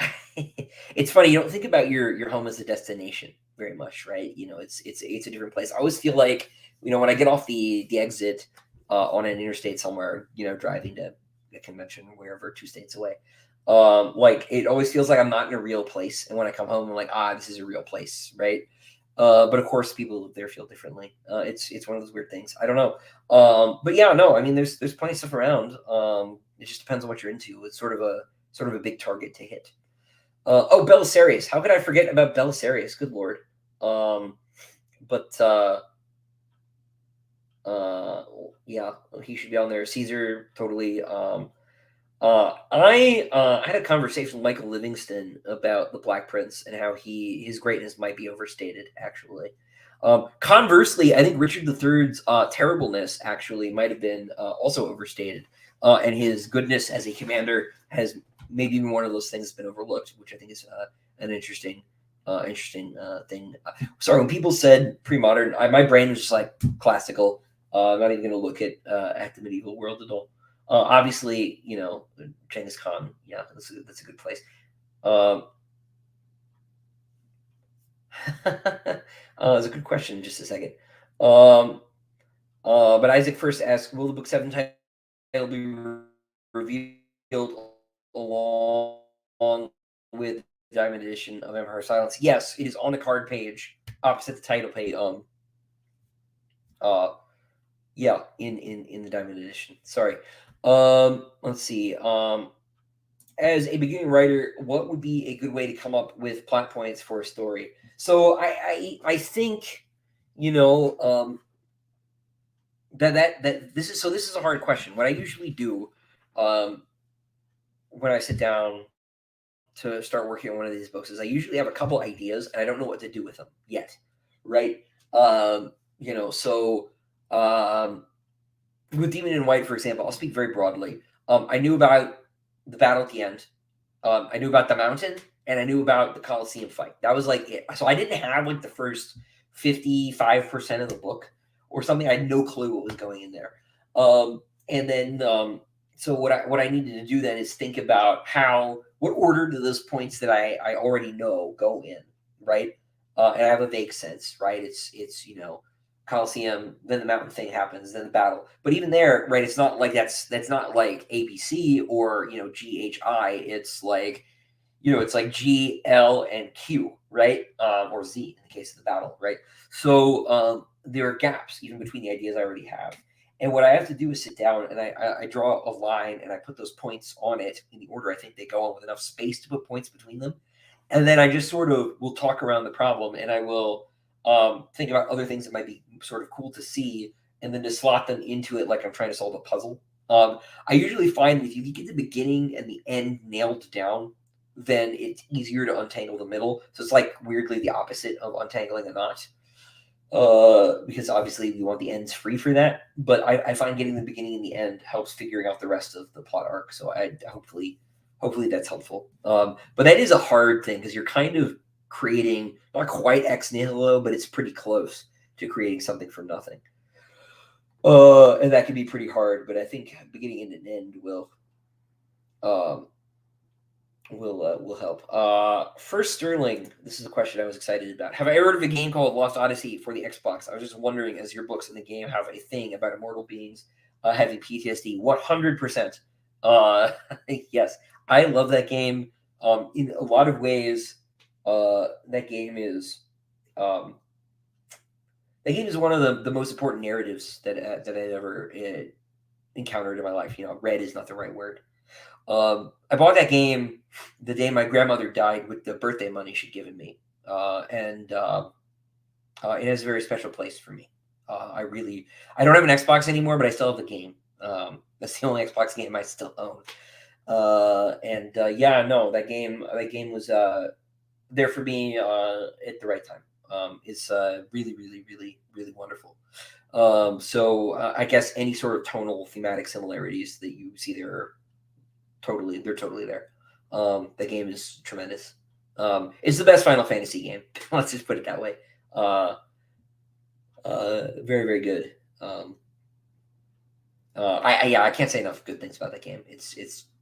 it's funny, you don't think about your home as a destination very much, right? It's a different place. I always feel like, when I get off the exit on an interstate somewhere, driving to a convention or wherever 2 states away, like it always feels like I'm not in a real place, and when I come home I'm like, this is a real place, right? But of course people who live there feel differently. It's one of those weird things, I don't know. But yeah, no, I mean, there's plenty of stuff around. It just depends on what you're into. It's sort of a big target to hit. Oh, Belisarius. How could I forget about Belisarius? Good lord. Um, but uh, yeah, he should be on there. Caesar, totally. I had a conversation with Michael Livingston about the Black Prince and how his greatness might be overstated, actually. Conversely, I think Richard III's terribleness actually might have been also overstated, and his goodness as a commander has maybe been one of those things that's been overlooked, which I think is an interesting thing. Sorry, when people said pre-modern, my brain was just like classical. I'm not even going to look at the medieval world at all. Obviously, Genghis Khan. Yeah, that's a good place. It's a good question. Just a second. But Isaac first asked, "Will the book 7 title be revealed along with the Diamond Edition of Empire of Silence?" Yes, it is on the card page opposite the title page. Yeah, in the Diamond Edition. Sorry. Let's see. As a beginning writer, what would be a good way to come up with plot points for a story? So I think, that this is a hard question. What I usually do, when I sit down to start working on one of these books is I usually have a couple ideas and I don't know what to do with them yet, right? So with Demon in White, for example, I'll speak very broadly. I knew about the battle at the end. I knew about the mountain, and I knew about the Colosseum fight. That was like it. So I didn't have like the first 55% of the book or something. I had no clue what was going in there. And then so what I needed to do then is think about what order do those points that I already know go in, right? And I have a vague sense, right? It's Coliseum, then the mountain thing happens, then the battle. But even there, right, it's not like that's not like ABC or GHI. It's like it's like G, L, and Q, right? Or Z in the case of the battle, right? So there are gaps even between the ideas I already have. And what I have to do is sit down and I draw a line and I put those points on it in the order I think they go on with enough space to put points between them. And then I just sort of will talk around the problem and I will think about other things that might be sort of cool to see and then to slot them into it like I'm trying to solve a puzzle. I usually find if you get the beginning and the end nailed down, then it's easier to untangle the middle. So it's like weirdly the opposite of untangling a knot. Because obviously we want the ends free for that. But I find getting the beginning and the end helps figuring out the rest of the plot arc. So hopefully that's helpful. But that is a hard thing because you're kind of creating not quite ex nihilo, but it's pretty close to creating something from nothing. And that can be pretty hard. But I think beginning and an end will help. First Sterling, this is a question I was excited about. Have I ever heard of a game called Lost Odyssey for the Xbox? I was just wondering, as your books in the game have a thing about immortal beings having PTSD. 100%. Yes, I love that game. In a lot of ways, that game is one of the most important narratives that I've ever encountered in my life. Read is not the right word. I bought that game the day my grandmother died with the birthday money she'd given me, and it has a very special place for me. I don't have an Xbox anymore, but I still have the game. That's the only Xbox game I still own. That game was there for me at the right time. It's really, really, really, really wonderful. So I guess any sort of tonal thematic similarities that you see there are they're totally there. The game is tremendous. It's the best Final Fantasy game. Let's just put it that way. Very, very good. I can't say enough good things about that game.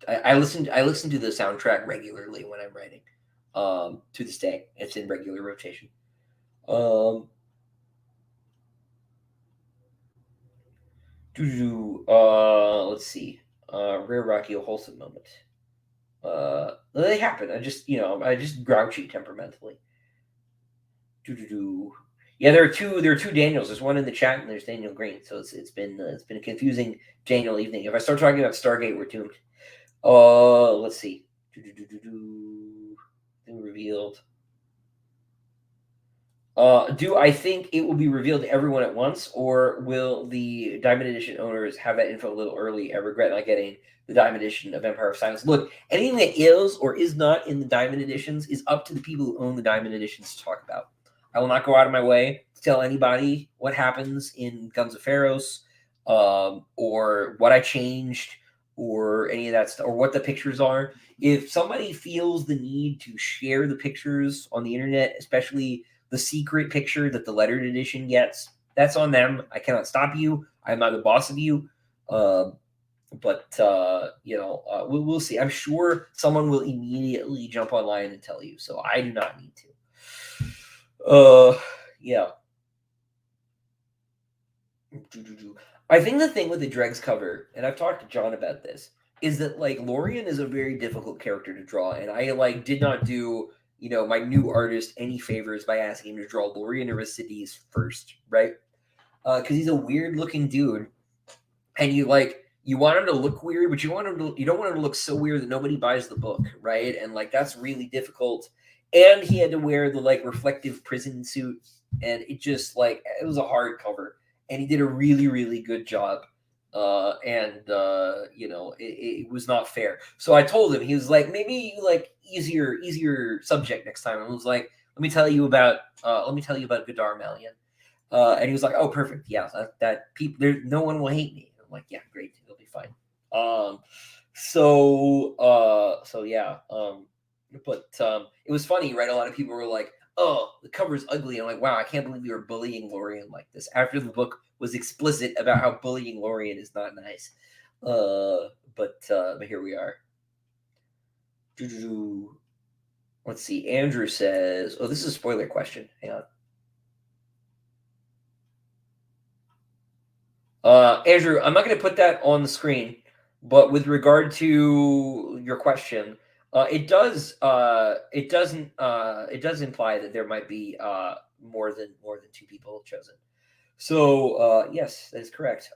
I listen to the soundtrack regularly when I'm writing. To this day, it's in regular rotation. Let's see. Rare Ruocchio wholesome moment. They happen. I just grouchy temperamentally. Yeah, there are two Daniels. There's one in the chat and there's Daniel Green. So it's been a confusing Daniel evening. If I start talking about Stargate, we're doomed. Let's see. Thing revealed. Do I think it will be revealed to everyone at once, or will the Diamond Edition owners have that info a little early? I regret not getting the Diamond Edition of Empire of Silence. Look, anything that is or is not in the Diamond Editions is up to the people who own the Diamond Editions to talk about. I will not go out of my way to tell anybody what happens in Guns of Pharaohs, or what I changed, or any of that stuff, or what the pictures are. If somebody feels the need to share the pictures on the internet, especially the secret picture that the lettered edition gets, that's on them. I cannot stop you. I'm not the boss of you. But we'll see. I'm sure someone will immediately jump online and tell you, so I do not need to. Yeah. I think the thing with the Dregs cover, and I've talked to John about this, is that like Lorien is a very difficult character to draw, and I like did not do my new artist any favors by asking him to draw Lorien Aristides first, right? Because he's a weird looking dude, and you want him to look weird, but you don't want him to look so weird that nobody buys the book, right? And like that's really difficult. And he had to wear the like reflective prison suit, and it just like it was a hard cover. And he did a really, really good job. It was not fair. So I told him, he was like, maybe like easier subject next time. And I was like, let me tell you about Vidar Malian. And he was like, oh, perfect. Yeah, that people there, no one will hate me. I'm like, yeah, great, it'll be fine. It was funny, right? A lot of people were like, oh, the cover's ugly. I'm like, wow, I can't believe you were bullying Lorien like this after the book was explicit about how bullying Lorien is not nice. But here we are. Let's see. Andrew says, oh, this is a spoiler question. Hang on. Andrew, I'm not going to put that on the screen, but with regard to your question, it does imply that there might be more than two people chosen. So yes, that is correct.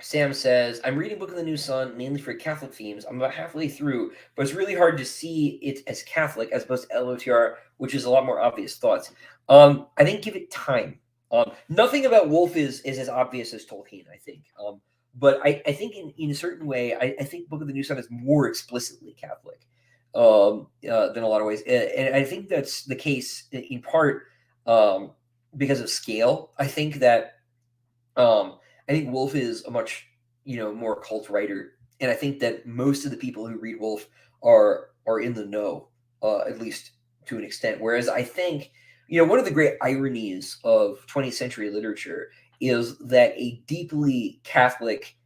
Sam says, I'm reading Book of the New Sun mainly for Catholic themes. I'm about halfway through, but it's really hard to see it as Catholic as opposed to LOTR, which is a lot more obvious thoughts. I think give it time. Nothing about Wolf is as obvious as Tolkien, I think. But I think in a certain way, I think Book of the New Sun is more explicitly Catholic than a lot of ways. And I think that's the case in part because of scale. I think that I think Wolf is a much more cult writer, and I think that most of the people who read Wolf are in the know, at least to an extent. Whereas I think one of the great ironies of 20th century literature is that a deeply Catholic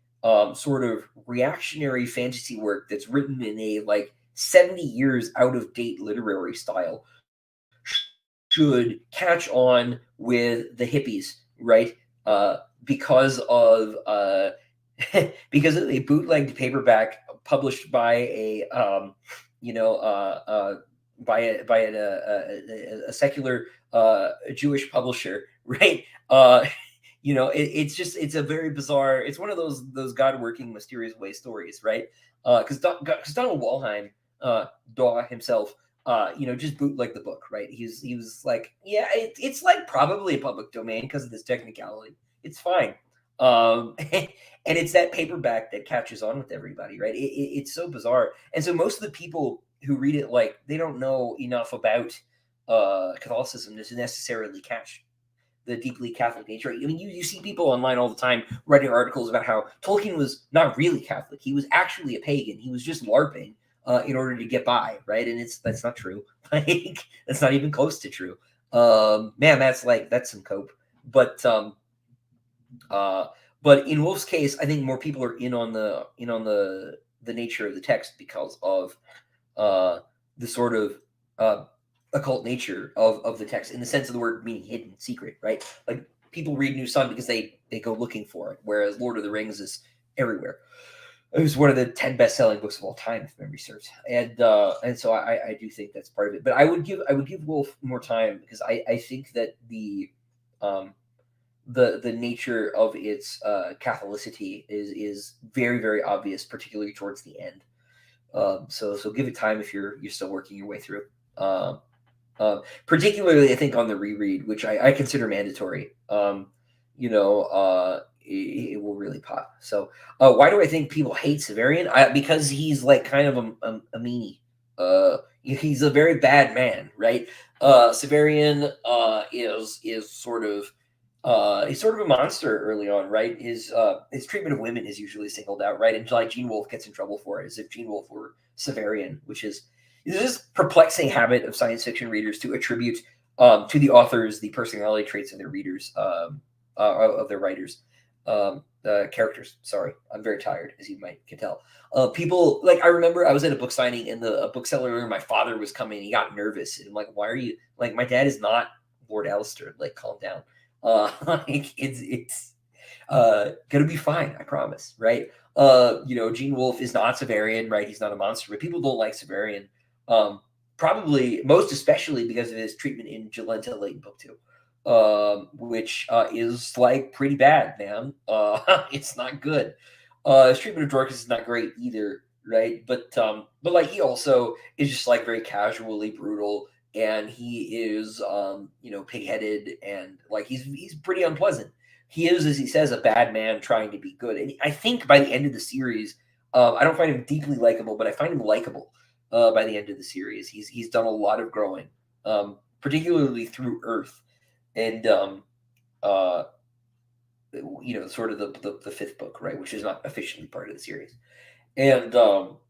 sort of reactionary fantasy work that's written in a like 70 years out of date literary style should catch on with the hippies, right? Because of a bootlegged paperback published by a secular Jewish publisher, right? It's a very bizarre. It's one of those God working mysterious way stories, right? Because Donald Walheim, Daw himself, just bootleg the book, right? He was like, yeah, it's like probably a public domain because of this technicality. It's fine. And it's that paperback that catches on with everybody, right? It's so bizarre. And so most of the people who read it, like, they don't know enough about Catholicism to necessarily catch the deeply Catholic nature. I mean, you see people online all the time writing articles about how Tolkien was not really Catholic. He was actually a pagan. He was just LARPing in order to get by, right? And that's not true. Like, that's not even close to true. Man, that's some cope. But in Wolf's case, I think more people are in on the nature of the text because of the sort of occult nature of the text, in the sense of the word meaning hidden, secret, right? Like people read New Sun because they go looking for it, whereas Lord of the Rings is everywhere. It was one of the 10 best-selling books of all time, if memory serves, and so I do think that's part of it. But I would give Wolf more time because I think that the nature of its Catholicity is very, very obvious, particularly towards the end. So give it time if you're still working your way through. Particularly, I think on the reread, which I consider mandatory. It will really pop. So why do I think people hate Severian? Because he's like kind of a meanie. he's a very bad man, right? Severian is sort of he's sort of a monster early on, right? His treatment of women is usually singled out, right? And like Gene Wolfe gets in trouble for it, as if Gene Wolfe were Severian, which is this perplexing habit of science fiction readers to attribute to the authors the personality traits of their readers, of their writers, characters. Sorry, I'm very tired, as you might can tell. People like I remember I was at a book signing and a bookseller, my father was coming. He got nervous and I'm like, "Why are you like? My dad is not Lord Alistair. Like, calm down." Like it's gonna be fine, I promise, right? Gene Wolfe is not Severian, right? He's not a monster, but people don't like Severian. Probably most especially because of his treatment in Jolenta Late Book 2. Which is like pretty bad, man. It's not good. His treatment of Dorcas is not great either, right? But like he also is just like very casually brutal, and he is pigheaded, and like he's pretty unpleasant. He is, as he says, a bad man trying to be good. And I think by the end of the series, I don't find him deeply likable, but I find him likable by the end of the series. He's done a lot of growing, particularly through Earth. And sort of the fifth book, right, which is not officially part of the series, and so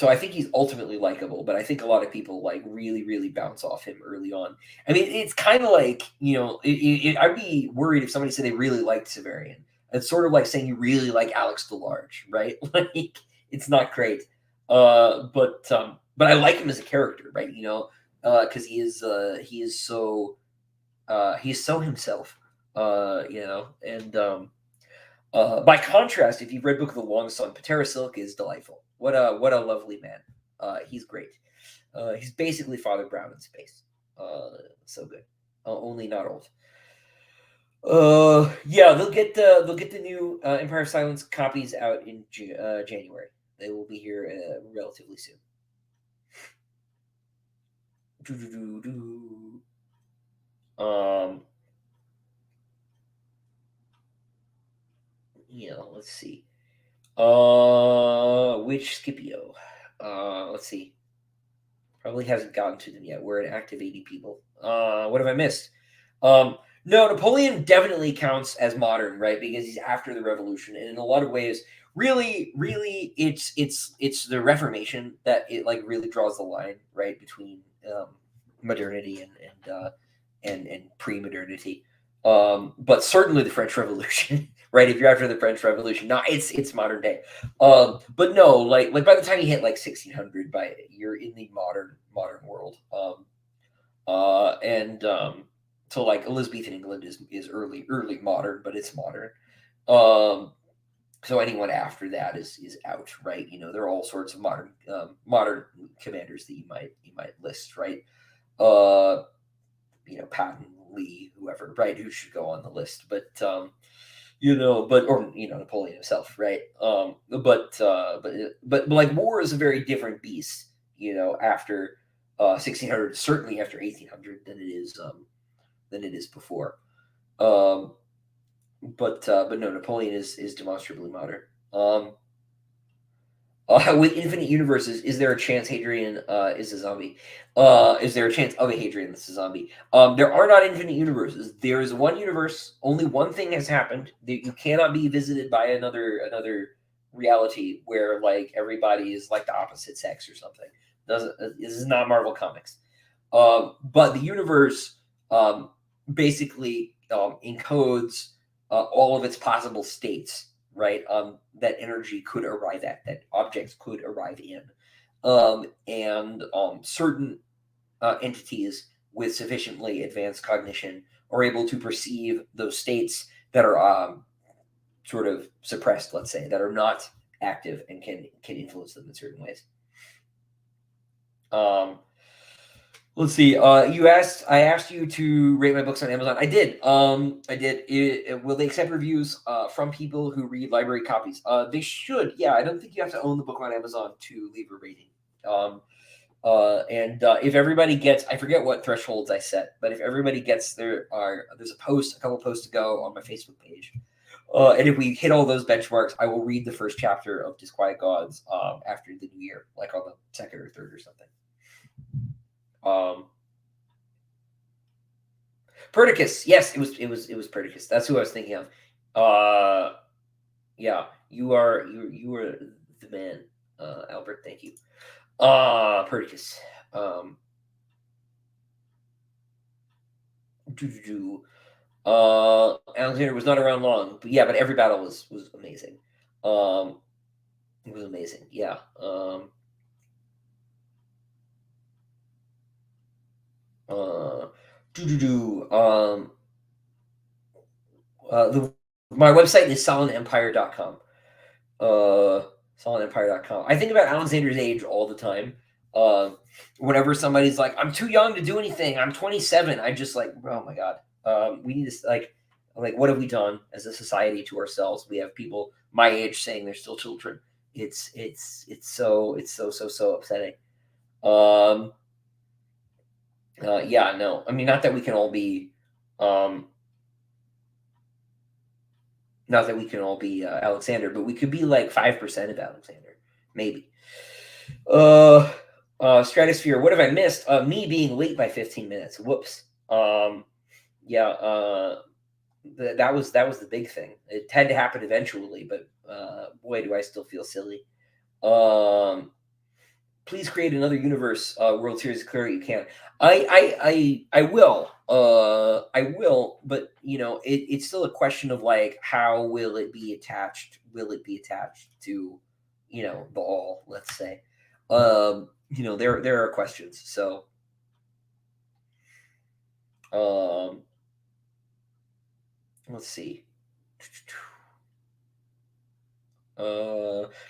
I think he's ultimately likable, but I think a lot of people like really bounce off him early on. I mean, it's kind of like I'd be worried if somebody said they really liked Severian. It's sort of like saying you really like Alex DeLarge, right? Like it's not great, but I like him as a character, right? Because he is so. He's so himself, and by contrast, if you've read Book of the Long Sun, Patera Silk is delightful. What a lovely man. He's great. He's basically Father Brown in space. So good. Only not old. Yeah, they'll get the new Empire of Silence copies out in January. They will be here relatively soon. Let's see. Which Scipio? Let's see. Probably hasn't gotten to them yet. We're at active 80 people. What have I missed? No, Napoleon definitely counts as modern, right? Because he's after the Revolution, and in a lot of ways, really, it's the Reformation that it like really draws the line, right, between modernity and pre-modernity. But certainly the French Revolution, right? If you're after the French Revolution, no, it's modern day. But no, like by the time you hit like 1600, you're in the modern world. So like Elizabethan England is early modern, but it's modern. So anyone after that is out, right? There are all sorts of modern commanders that you might list, right? Patton, Lee, whoever, right, who should go on the list, but Napoleon himself, right? But like war is a very different beast, after 1600, certainly after 1800 than it is before. But no, Napoleon is demonstrably modern. With infinite universes, is there a chance Hadrian is a zombie? Is there a chance of a Hadrian that's a zombie? There are not infinite universes. There is one universe. Only one thing has happened. You cannot be visited by another reality where like everybody is like the opposite sex or something. This is not Marvel Comics. But the universe basically encodes all of its possible states, right? That energy could arrive at, that objects could arrive in. And certain entities with sufficiently advanced cognition are able to perceive those states that are sort of suppressed, let's say, that are not active and can influence them in certain ways. Let's see. I asked you to rate my books on Amazon. I did. I did. Will they accept reviews from people who read library copies? They should. Yeah, I don't think you have to own the book on Amazon to leave a rating. If everybody gets, I forget what thresholds I set, but if everybody gets there's a couple posts to go on my Facebook page. And if we hit all those benchmarks, I will read the first chapter of Disquiet Gods after the new year, like on the second or third or something. Perdiccas, yes, it was Perdiccas. That's who I was thinking of. Yeah, you are the man, Albert. Thank you. Perdiccas. Alexander was not around long, but yeah, but every battle was amazing. It was amazing. Yeah. Uh, do do do. The My website is solidempire.com. Solidempire.com. I think about Alexander's age all the time. Whenever somebody's like, "I'm too young to do anything. I'm 27," I just like, oh my god. We need to like what have we done as a society to ourselves? We have people my age saying they're still children. It's so upsetting. Um, yeah, no. I mean, not that we can all be, um, not that we can all be Alexander, but we could be like 5% of Alexander, maybe. Uh, Stratosphere. What have I missed? Me being late by 15 minutes. Whoops. Yeah. That was the big thing. It had to happen eventually, but boy, do I still feel silly. Um, Please create another universe World Series of Clear. You can. I will. I will. But it's still a question of like how will it be attached? Will it be attached to the all? Let's say. There are questions. So um, let's see.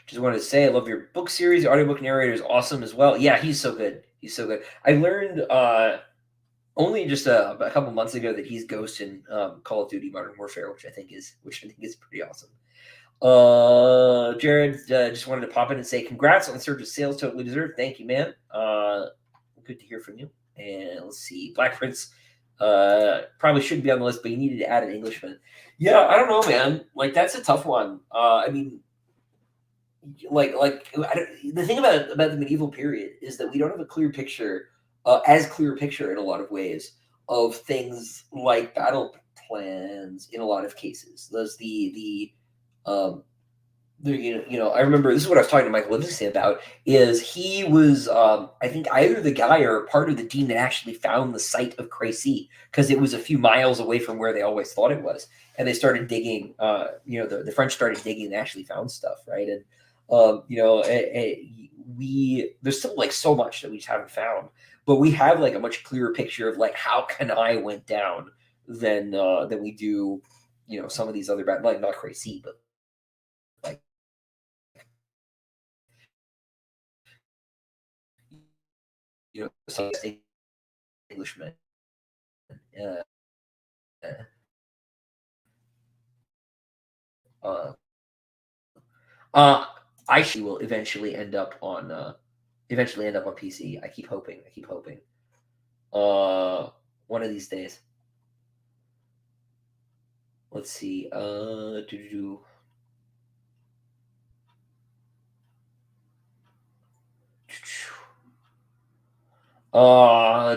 Just wanted to say I love your book series. The audiobook narrator is awesome as well. Yeah, he's so good. He's so good. I learned only just a couple months ago that he's Ghost in Call of Duty Modern Warfare, which I think is pretty awesome. Jared just wanted to pop in and say congrats on the surge of sales, totally deserved. Thank you, man. Good to hear from you. And let's see, Black Prince probably shouldn't be on the list, but you needed to add an Englishman. Yeah, I don't know, man. Like that's a tough one. I mean, the thing about the medieval period is that we don't have a clear picture, as clear a picture in a lot of ways of things like battle plans in a lot of cases. There's um, I remember this is what I was talking to Michael Livingston about. Is he was I think either the guy or part of the team that actually found the site of Crécy because it was a few miles away from where they always thought it was, and they started digging. The French started digging and actually found stuff, right? And we there's still like so much that we just haven't found, but we have like a much clearer picture of like how Cannae went down than we do, some of these other like not Crécy, but like some Englishmen. Uh, uh, uh, I will eventually end up on PC. I keep hoping. I keep hoping. One of these days. Let's see.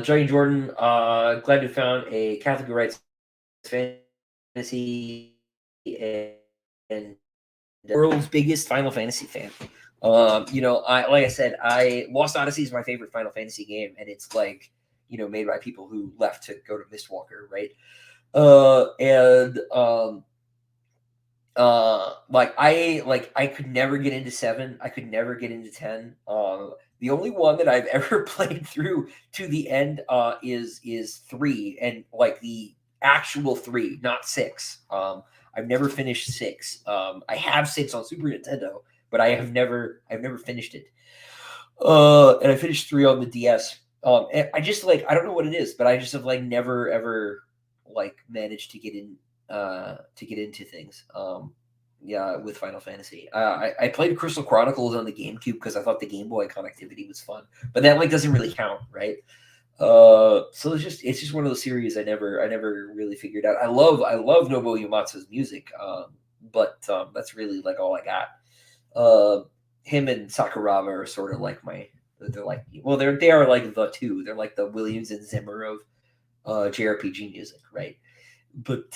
Johnny Jordan, glad to have found a Catholic who writes fantasy and the world's biggest Final Fantasy fan. Like I said, I Lost Odyssey is my favorite Final Fantasy game, and it's like made by people who left to go to Mistwalker, right? And I could never get into 7. I could never get into 10. The only one that I've ever played through to the end is 3, and like the actual 3, not 6. I've never finished 6. I have 6 on Super Nintendo, but I've never finished it. And I finished 3 on the DS. And I just I don't know what it is, but I just have like never ever like managed to get into things. Yeah, with Final Fantasy. I played Crystal Chronicles on the GameCube because I thought the Game Boy connectivity was fun, but that like doesn't really count, right? So it's just one of those series I never really figured out. I love Nobuo Uematsu's music. but that's really like all I got. Uh, him and Sakuraba are sort of like my. They're like well, they are like the two. They're like the Williams and Zimmer of JRPG music, right? But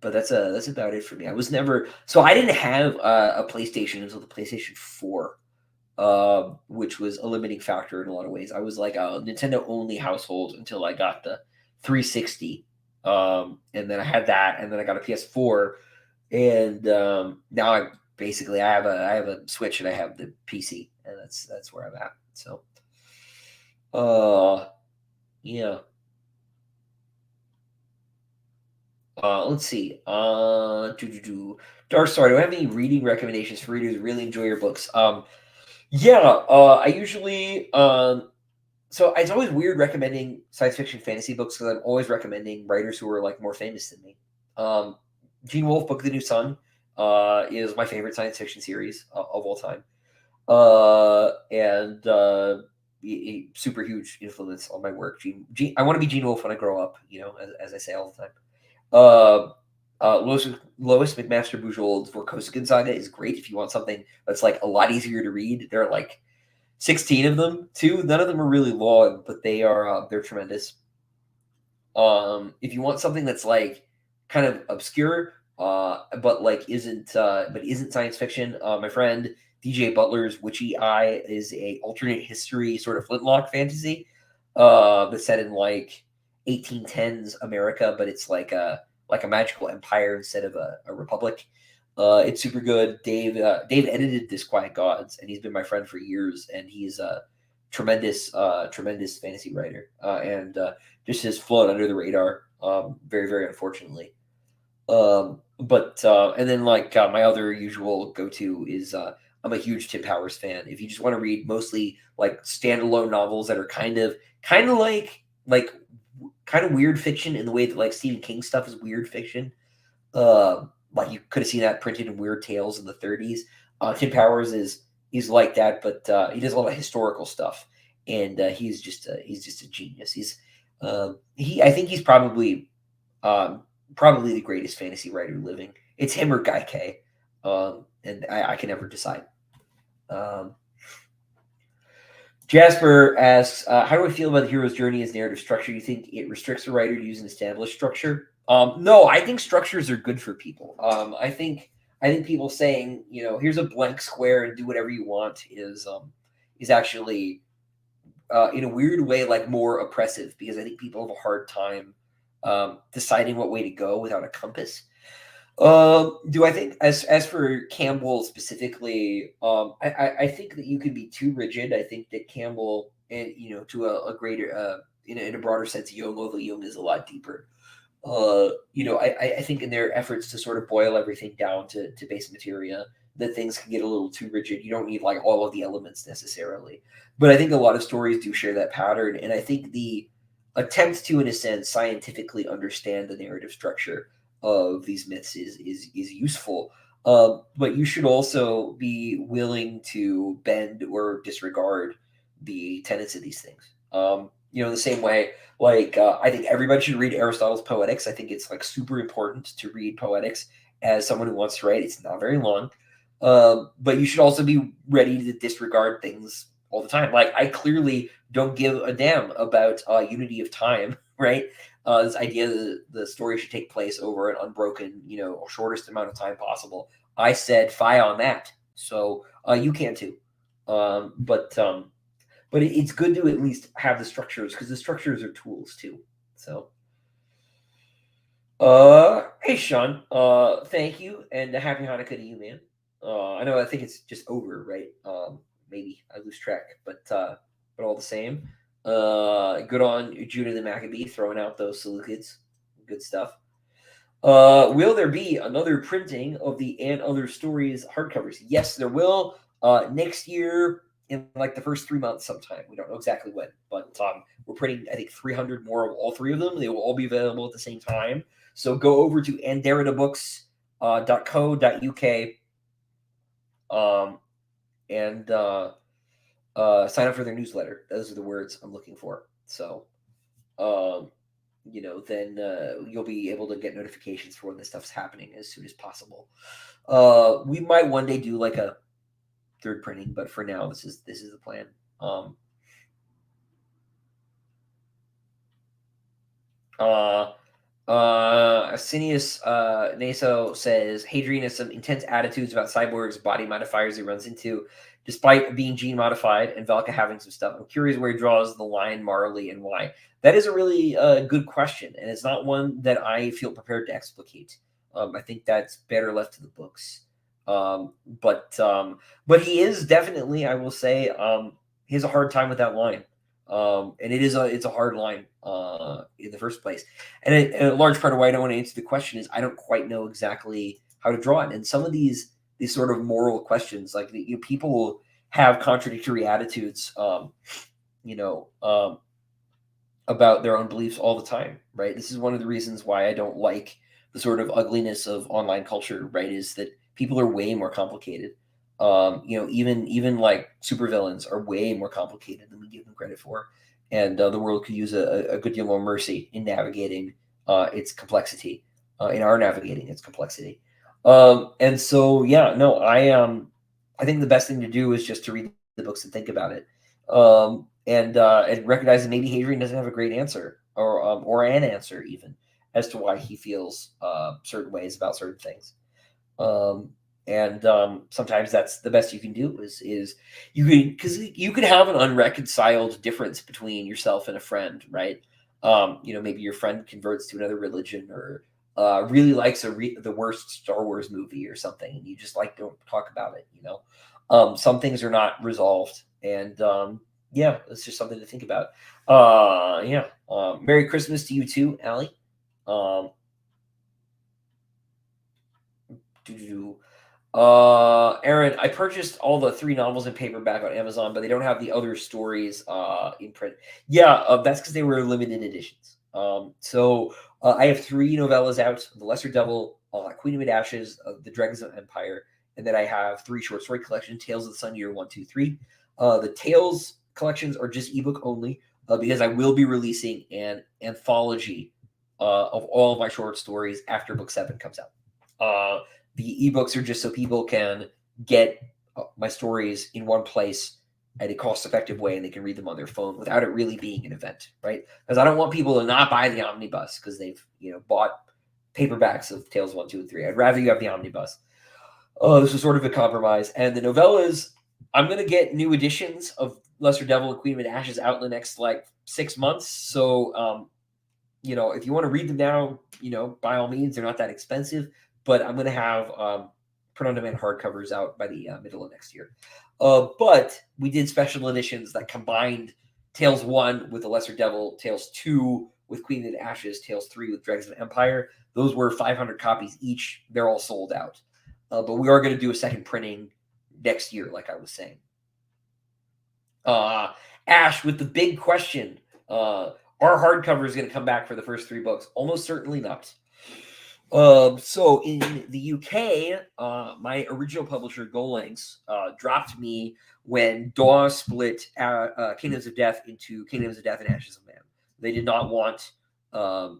that's about it for me. I was never so I didn't have a PlayStation until the PlayStation 4, which was a limiting factor in a lot of ways. I was like a Nintendo only household until I got the 360, and then I had that, and then I got a PS4, and now I have a Switch and I have the PC, and that's where I'm at. So, uh, yeah. Let's see. Dark Star. Do I have any reading recommendations for readers who really enjoy your books? Yeah. I usually so it's always weird recommending science fiction fantasy books because I'm always recommending writers who are like more famous than me. Um, Gene Wolfe, Book of the New Sun, is my favorite science fiction series of all time, and super huge influence on my work. I want to be Gene Wolfe when I grow up. As I say all the time. Uh, Lois McMaster Bujold's Vorkosigan Saga is great if you want something that's like a lot easier to read. There are like 16 of them too. None of them are really long, but they're tremendous. If you want something that's like kind of obscure, but isn't science fiction, my friend DJ Butler's Witchy Eye is a alternate history sort of flintlock fantasy that's set in like 1810s America, but it's like a magical empire instead of a republic. It's super good. Dave edited Disquiet Gods, and he's been my friend for years, and he's a tremendous fantasy writer, and just has flown under the radar, very very unfortunately. But and then like my other usual go to is I'm a huge Tim Powers fan. If you just want to read mostly like standalone novels that are kind of like kind of weird fiction in the way that like Stephen King stuff is weird fiction. Like you could have seen that printed in Weird Tales in the 30s. Tim Powers is like that, but he does a lot of historical stuff, and he's just a genius. He I think he's um, probably the greatest fantasy writer living. It's him or Guy K, and I can never decide. Um, Jasper asks, "How do I feel about the hero's journey as narrative structure? Do you think it restricts the writer to use an established structure?" No, I think structures are good for people. I think people saying, here's a blank square and do whatever you want is actually in a weird way like more oppressive because I think people have a hard time deciding what way to go without a compass. Do I think as for Campbell specifically, I think that you could be too rigid. I think that Campbell and to a greater in a broader sense, Jung, although Jung is a lot deeper. I think in their efforts to sort of boil everything down to base materia, that things can get a little too rigid. You don't need like all of the elements necessarily. But I think a lot of stories do share that pattern, and I think the attempt to, in a sense, scientifically understand the narrative structure of these myths is useful. But you should also be willing to bend or disregard the tenets of these things. The same way, like I think everybody should read Aristotle's Poetics. I think it's like super important to read Poetics as someone who wants to write. It's not very long, but you should also be ready to disregard things all the time. Like I clearly don't give a damn about unity of time, right? This idea that the story should take place over an unbroken, shortest amount of time possible. I said fi on that, so you can too. But it's good to at least have the structures because the structures are tools too. So, hey Sean, thank you and a happy Hanukkah to you, man. I think it's just over, right? Maybe I lose track, but all the same, good on Judah the Maccabee throwing out those Seleucids. Good stuff. Will there be another printing of the And Other Stories hardcovers? Yes, there will. Next year, in like the first 3 months, sometime. We don't know exactly when, but we're printing, I think, 300 more of all three of them. They will all be available at the same time. So go over to anderidabooks.co.uk and sign up for their newsletter. Those are the words I'm looking for. So, um, then you'll be able to get notifications for when this stuff's happening as soon as possible. We might one day do like a third printing, but for now, this is the plan. Asinius Naso says Hadrian has some intense attitudes about cyborgs, body modifiers he runs into, despite being gene modified, and Velka having some stuff. I'm curious where he draws the line morally and why. That is a really good question, and it's not one that I feel prepared to explicate. I think that's better left to the books. But he is definitely, I will say, he has a hard time with that line. And it's a hard line in the first place. And a large part of why I don't want to answer the question is I don't quite know exactly how to draw it. And some of these sort of moral questions, like people have contradictory attitudes, about their own beliefs all the time, right? This is one of the reasons why I don't like the sort of ugliness of online culture, right? Is that people are way more complicated. Even like supervillains are way more complicated than we give them credit for, and the world could use a good deal more mercy in navigating its complexity, in our navigating its complexity. And so, yeah, no, I think the best thing to do is just to read the books and think about it, and recognize that maybe Hadrian doesn't have a great answer or an answer even as to why he feels certain ways about certain things. And sometimes that's the best you can do is you could, because you could have an unreconciled difference between yourself and a friend, right? Maybe your friend converts to another religion or really likes the worst Star Wars movie or something, and you just like don't talk about it. Some things are not resolved, and yeah, it's just something to think about. Yeah. Merry Christmas to you too, Allie. Do Aaron, I purchased all the 3 novels in paperback on Amazon, but they don't have the other stories in print. Yeah, that's because they were limited editions. I have 3 novellas out: The Lesser Devil, Queen of Mid-Ashes, The Dragons of Empire, and then I have 3 short story collections: Tales of the Sun Year 1, 2, 3. The Tales collections are just ebook only because I will be releasing an anthology of all of my short stories after book 7 comes out. The ebooks are just so people can get my stories in one place at a cost-effective way, and they can read them on their phone without it really being an event, right? Because I don't want people to not buy the omnibus because they've bought paperbacks of Tales 1, 2, and 3. I'd rather you have the omnibus. This is sort of a compromise. And the novellas, I'm going to get new editions of Lesser Devil and Queen of Ashes out in the next 6 months. So, if you want to read them now, by all means, they're not that expensive. But I'm going to have print-on-demand hardcovers out by the middle of next year. But we did special editions that combined Tales 1 with The Lesser Devil, Tales 2 with Queen of the Ashes, Tales 3 with Dragons of Empire. Those were 500 copies each. They're all sold out. But we are going to do a second printing next year, like I was saying. Ash, with the big question, are hardcovers going to come back for the first 3 books? Almost certainly not. So in the UK, my original publisher, Golangs, dropped me when Daw split Kingdoms of Death into Kingdoms of Death and Ashes of Man. They did not want to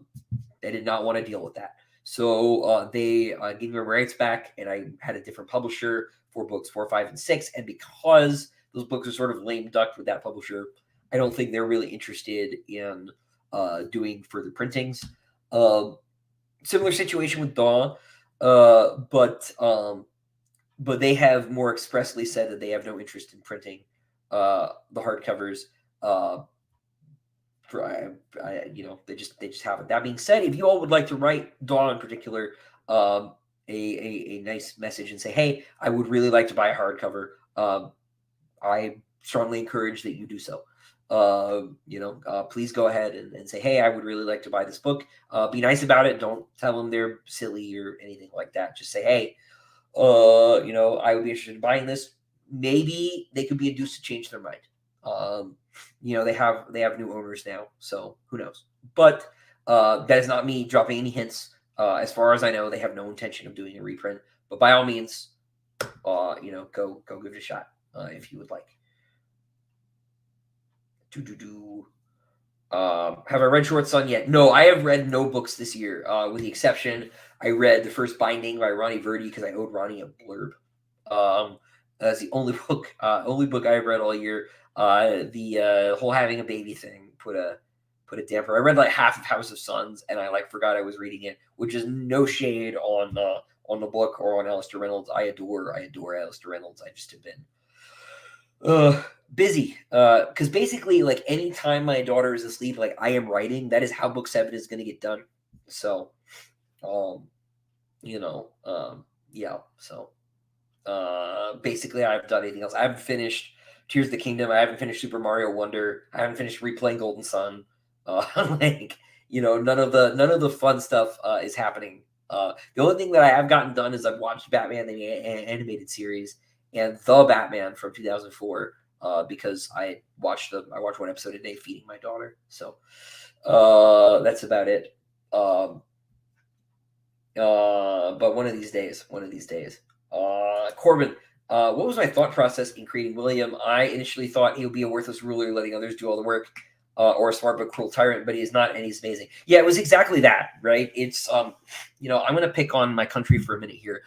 deal with that. So they gave me my rights back, and I had a different publisher for books 4, 5, and 6. And because those books are sort of lame ducked with that publisher, I don't think they're really interested in doing further printings. Similar situation with Dawn, but they have more expressly said that they have no interest in printing the hardcovers. They just haven't. That being said, if you all would like to write Dawn in particular a nice message and say, hey, I would really like to buy a hardcover, I strongly encourage that you do so. Please go ahead and say, hey, I would really like to buy this book. Be nice about it. Don't tell them they're silly or anything like that. Just say, hey, I would be interested in buying this. Maybe they could be induced to change their mind. They have new owners now, so who knows? But that is not me dropping any hints. As far as I know, they have no intention of doing a reprint. But by all means, go give it a shot if you would like. Have I read Short Sun yet? No, I have read no books this year, with the exception I read the first binding by Ronnie Verdi because I owed Ronnie a blurb. That's the only book I've read all year. The whole having a baby thing put a damper. I read like half of House of Suns, and I like forgot I was reading it, which is no shade on the book or on Alistair Reynolds. I adore Alistair Reynolds. I just have been busy, because basically like anytime my daughter is asleep, like I am writing. That is how book 7 is going to get done. So um you know yeah, so basically I haven't done anything else. I haven't finished Tears of the Kingdom. I haven't finished Super Mario Wonder. I haven't finished replaying Golden Sun. Like, none of the fun stuff is happening. The only thing that I have gotten done is I've watched Batman the animated series and the Batman from 2004, because I watched one episode a day feeding my daughter. So that's about it. But one of these days. Corbin, what was my thought process in creating William? I initially thought he would be a worthless ruler, letting others do all the work, or a smart but cruel tyrant, but he is not, and he's amazing. Yeah, it was exactly that, right? It's, I'm going to pick on my country for a minute here.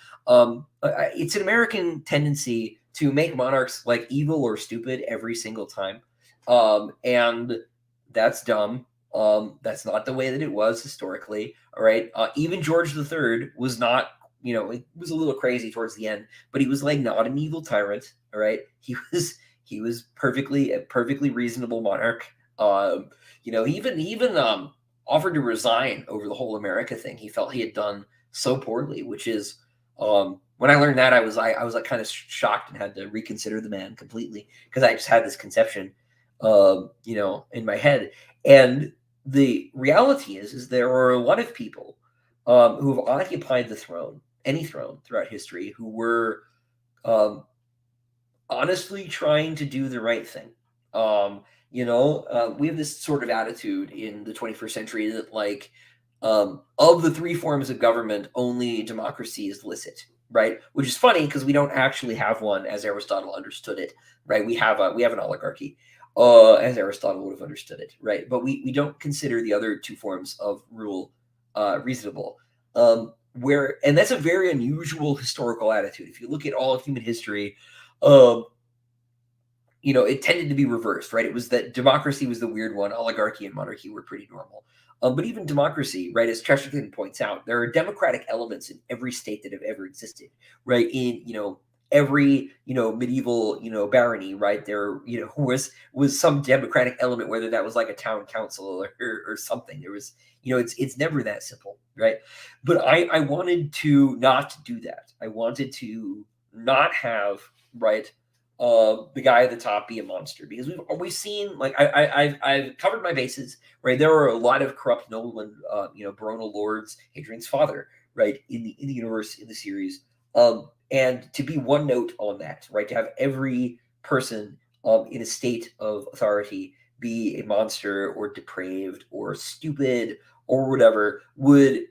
It's an American tendency to make monarchs like evil or stupid every single time, and that's dumb. That's not the way that it was historically. All right. Even George III was not, it was a little crazy towards the end, but he was like not an evil tyrant. All right. He was a perfectly reasonable monarch. He even offered to resign over the whole America thing. He felt he had done so poorly, which is, when I learned that, I was like kind of shocked and had to reconsider the man completely, because I just had this conception, in my head. And the reality is there are a lot of people, who have occupied the throne, any throne throughout history, who were, um, honestly trying to do the right thing. We have this sort of attitude in the 21st century that, like, of the three forms of government, only democracy is licit, right? Which is funny because we don't actually have one as Aristotle understood it, right? We have an oligarchy, as Aristotle would have understood it, right? But we don't consider the other two forms of rule reasonable. And that's a very unusual historical attitude. If you look at all of human history, um, it tended to be reversed, right? It was that democracy was the weird one, oligarchy and monarchy were pretty normal. But even democracy, right, as Chesterton points out, there are democratic elements in every state that have ever existed, right? In every medieval barony, right? There was some democratic element, whether that was like a town council or something. There was it's never that simple, right? But I wanted to not do that. I wanted to not have, right, the guy at the top be a monster, because we've always seen, like, I've covered my bases, right? There are a lot of corrupt noblemen, baronial lords, Hadrian's father, right, in the universe, in the series, and to be one note on that, right, to have every person in a state of authority be a monster or depraved or stupid or whatever would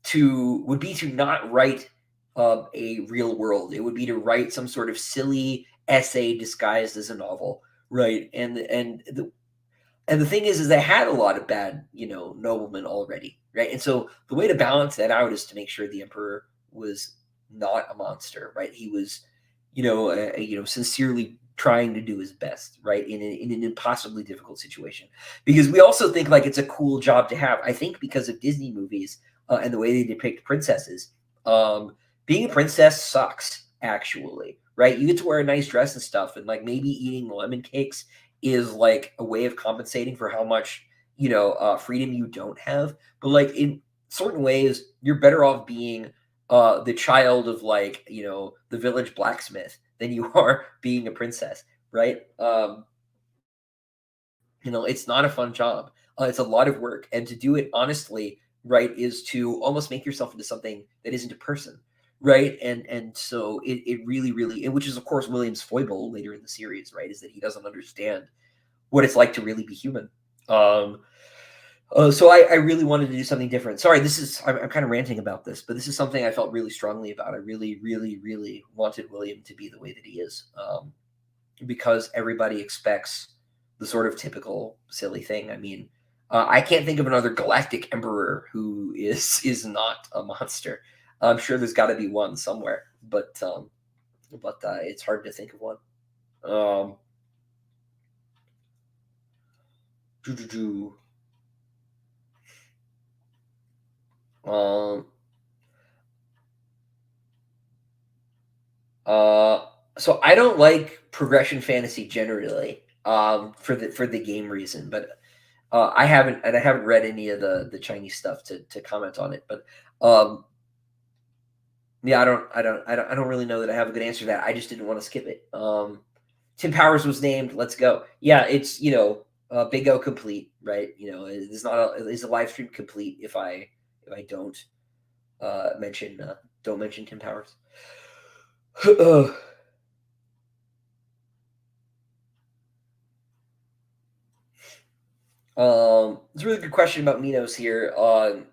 be to not write a real world. It would be to write some sort of silly essay disguised as a novel, right? And the thing is they had a lot of bad, noblemen already, right? And so the way to balance that out is to make sure the emperor was not a monster, right? He was, sincerely trying to do his best, right, in an impossibly difficult situation. Because we also think like it's a cool job to have. I think because of Disney movies, and the way they depict princesses, being a princess sucks, actually, right? You get to wear a nice dress and stuff, and like maybe eating lemon cakes is like a way of compensating for how much freedom you don't have. But like in certain ways, you're better off being the child of, like, the village blacksmith than you are being a princess, right? It's not a fun job. It's a lot of work, and to do it honestly, right, is to almost make yourself into something that isn't a person, right? And so it really, really, and which is of course William's foible later in the series, right, is that he doesn't understand what it's like to really be human. Um, so I really wanted to do something different. Sorry, I'm kind of ranting about this, but this is something I felt really strongly about. I really, really, really wanted William to be the way that he is, because everybody expects the sort of typical silly thing. I mean, I can't think of another galactic emperor who is not a monster. I'm sure there's got to be one somewhere, but it's hard to think of one. Um, doo, doo, doo. Um, uh, so I don't like progression fantasy generally, for the game reason, but I haven't read any of the Chinese stuff to comment on it, but um, yeah, I don't really know that I have a good answer to that. I just didn't want to skip it. Tim Powers was named. Let's go. Yeah, it's bingo complete, right? It's not is a live stream complete if I don't mention Tim Powers. It's a really good question about Minos here on,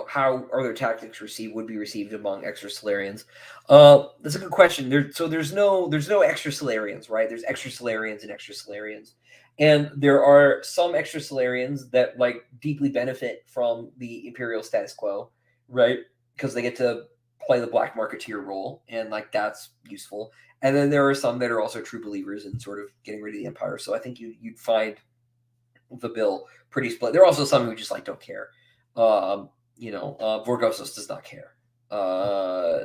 how are their tactics would be received among extra Solarians. That's a good question. There's no extra Solarians, right? There's extra Solarians and extra Solarians, and there are some extra Solarians that like deeply benefit from the Imperial status quo, right? Because they get to play the black marketeer role, and like that's useful. And then there are some that are also true believers in sort of getting rid of the Empire. So I think you'd find the bill pretty split. There are also some who just like don't care. Vorgosos does not care.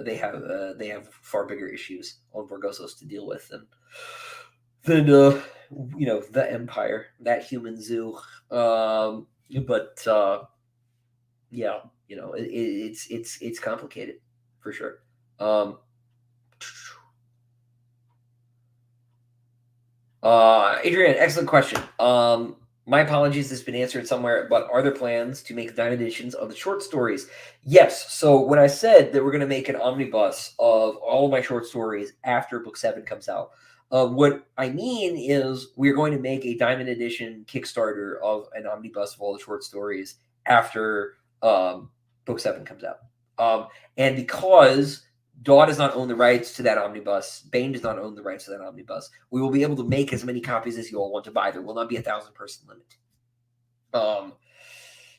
They have far bigger issues on Vorgosos to deal with than the Empire, that human zoo. But yeah, it's complicated for sure. Adrian, excellent question. My apologies, this has been answered somewhere, but are there plans to make 9 editions of the short stories? Yes. So when I said that we're going to make an omnibus of all of my short stories after book 7 comes out, what I mean is we're going to make a Diamond Edition Kickstarter of an omnibus of all the short stories after book 7 comes out. And because Daw does not own the rights to that omnibus, Bane does not own the rights to that omnibus, we will be able to make as many copies as you all want to buy. There will not be 1,000-person limit.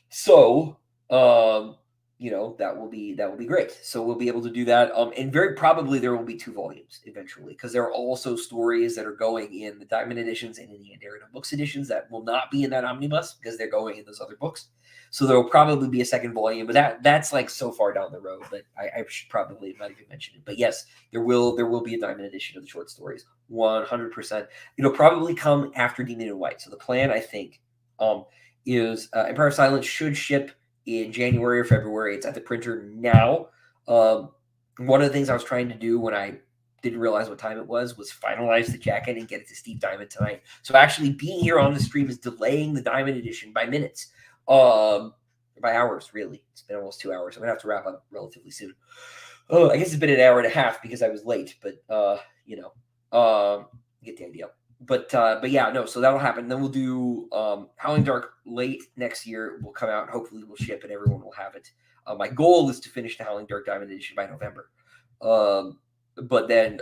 So that will be great. So we'll be able to do that. And very probably there will be 2 volumes eventually, because there are also stories that are going in the Diamond editions and in the Andarina Books editions that will not be in that omnibus because they're going in those other books. So there will probably be a second volume, but that's like so far down the road that I should probably not even mention it. But yes, there will be a Diamond edition of the short stories, 100%. It'll probably come after Demon in White. So the plan, I think, is Empire of Silence should ship in January or February. It's at the printer now. One of the things I was trying to do when I didn't realize what time it was finalize the jacket and get it to Steve Diamond tonight. So actually being here on the stream is delaying the Diamond edition by minutes, by hours, really. It's been almost 2 hours. I'm going to have to wrap up relatively soon. Oh, I guess it's been an hour and a half because I was late, but get the idea. But yeah, no, so that'll happen. Then we'll do Howling Dark late next year. Will come out. Hopefully, we'll ship and everyone will have it. My goal is to finish the Howling Dark Diamond edition by November. But then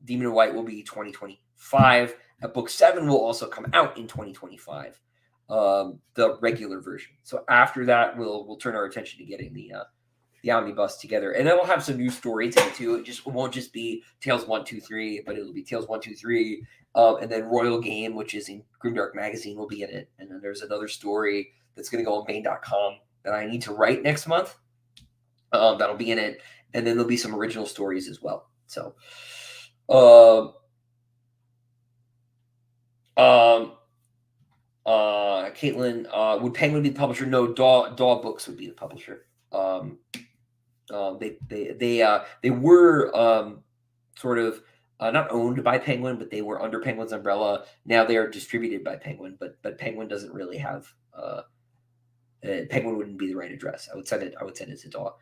Demon and White will be 2025. Book 7 will also come out in 2025. The regular version. So after that, we'll turn our attention to getting the omnibus together, and then we'll have some new stories in it too. It won't just be Tales 1, 2, 3, but it'll be Tales 1, 2, 3, and then Royal Game, which is in Grimdark Magazine, will be in it, and then there's another story that's going to go on Bane.com that I need to write next month. That'll be in it, and then there'll be some original stories as well. So, Caitlin, would Penguin be the publisher? No, Daw Books would be the publisher. They were sort of not owned by Penguin, but they were under Penguin's umbrella. Now they are distributed by Penguin, but Penguin doesn't really have. Penguin wouldn't be the right address. I would send it to Daw.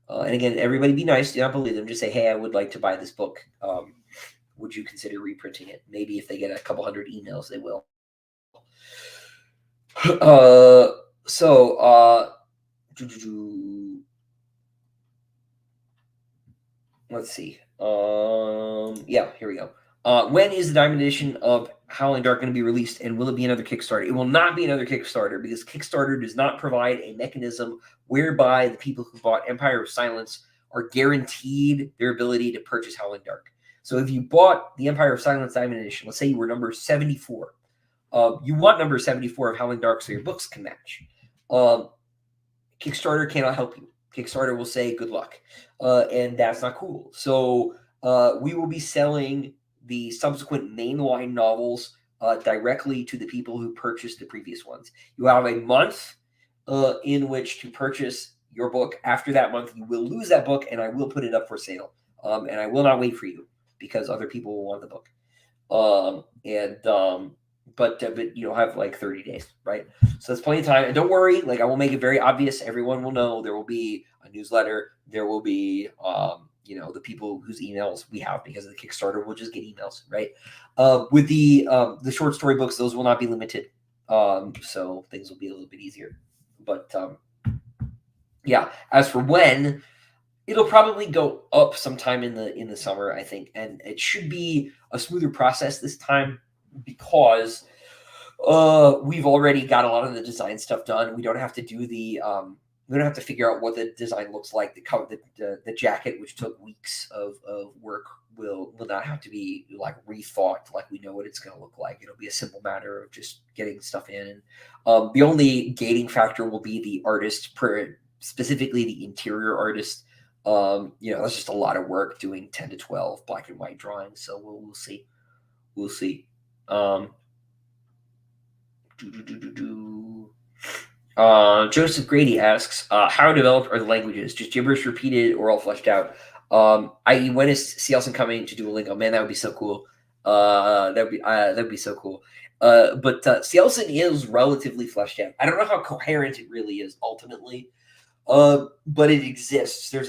And again, everybody be nice. Do not believe them. Just say, hey, I would like to buy this book. Would you consider reprinting it? Maybe if they get a couple hundred emails, they will. Let's see. Yeah, here we go. When is the Diamond Edition of Howling Dark going to be released, and will it be another Kickstarter? It will not be another Kickstarter because Kickstarter does not provide a mechanism whereby the people who bought Empire of Silence are guaranteed their ability to purchase Howling Dark. So if you bought the Empire of Silence Diamond Edition, let's say you were number 74, you want number 74 of Howling Dark so your books can match. Kickstarter cannot help you. Kickstarter will say good luck, and that's not cool. So we will be selling the subsequent mainline novels directly to the people who purchased the previous ones. You have a month in which to purchase your book. After that month, you will lose that book, and I will put it up for sale. And I will not wait for you because other people will want the book. But you don't have like 30 days, right? So that's plenty of time. And don't worry, like I will make it very obvious. Everyone will know. There will be a newsletter. There will be the people whose emails we have because of the Kickstarter will just get emails, right? With the short story books, those will not be limited. So things will be a little bit easier. But yeah, as for when, it'll probably go up sometime in the summer, I think, and it should be a smoother process this time because we've already got a lot of the design stuff done. We don't have to do we don't have to figure out what the design looks like. The jacket, which took weeks of work, will not have to be like rethought. Like we know what it's going to look like. It'll be a simple matter of just getting stuff in. And the only gating factor will be the artist, specifically the interior artist. That's just a lot of work doing 10 to 12 black and white drawings. So we'll see. We'll see. Joseph Grady asks, how developed are the languages? Just gibberish repeated or all fleshed out? I.e., when is Cielson coming to Duolingo? Man, that would be so cool. That'd be so cool. But Cielson is relatively fleshed out. I don't know how coherent it really is ultimately, but it exists. There's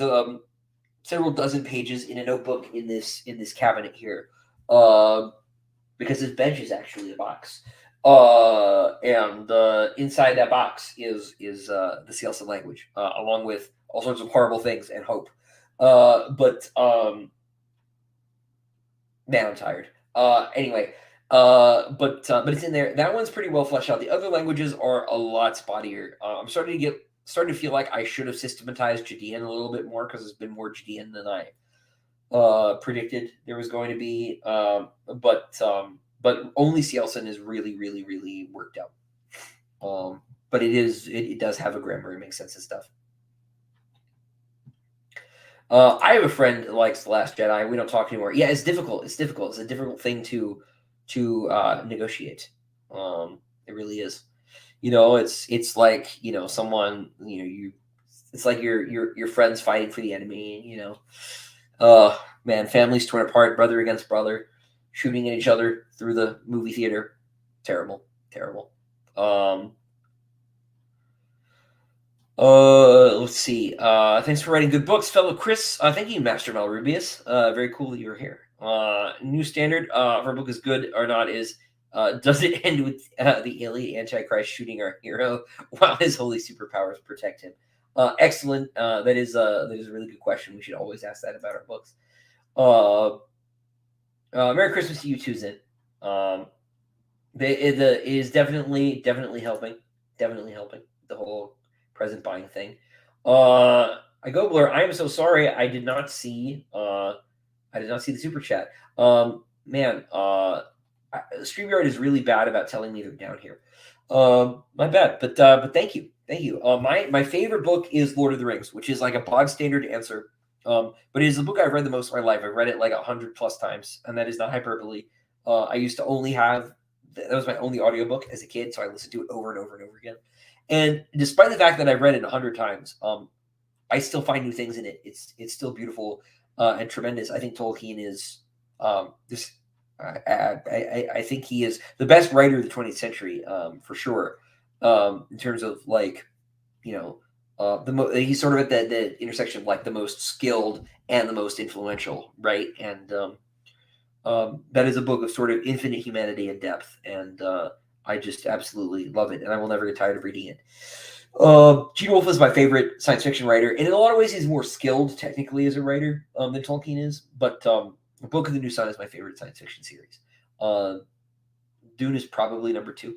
several dozen pages in a notebook in this cabinet here, because this bench is actually a box. And inside that box is the Cielson language, along with all sorts of horrible things and hope. But man, I'm tired. Anyway, but it's in there. That one's pretty well fleshed out. The other languages are a lot spottier. I'm starting to feel like I should have systematized Judean a little bit more because there's been more Judean than I predicted there was going to be. But only Cielson is really, really, really worked out. But it does have a grammar. It makes sense and stuff. I have a friend that likes The Last Jedi. We don't talk anymore. Yeah, it's difficult. It's difficult. It's a difficult thing to negotiate. It really is. It's like someone it's like your friends fighting for the enemy. Man, families torn apart, brother against brother, shooting at each other through the movie theater. Terrible. Let's see. Thanks for writing good books, fellow Chris. Thank you, Master Malrubius. Very cool that you're here. New standard if our book is good or not is, does it end with the alien Antichrist shooting our hero while his holy superpowers protect him? Excellent. That is a really good question. We should always ask that about our books. Merry Christmas to you too, Zin. It is definitely helping. Definitely helping the whole present buying thing. I go Blur. I am so sorry. I did not see the super chat. Man, StreamYard is really bad about telling me they're down here. My bad. But thank you. My favorite book is Lord of the Rings, which is like a bog standard answer. But it is the book I've read the most in my life. I've read it like 100 plus times, and that is not hyperbole. I used to only have that was my only audiobook as a kid, so I listened to it over and over and over again. And despite the fact that I've read it 100 times, I still find new things in it. It's still beautiful and tremendous. I think Tolkien is this. I think he is the best writer of the 20th century, for sure. In terms of like, he's sort of at the intersection of like the most skilled and the most influential, right? And that is a book of sort of infinite humanity and depth, and I just absolutely love it, and I will never get tired of reading it. Gene Wolfe is my favorite science fiction writer, and in a lot of ways, he's more skilled technically as a writer than Tolkien is. But Book of the New Sun is my favorite science fiction series. Dune is probably number 2.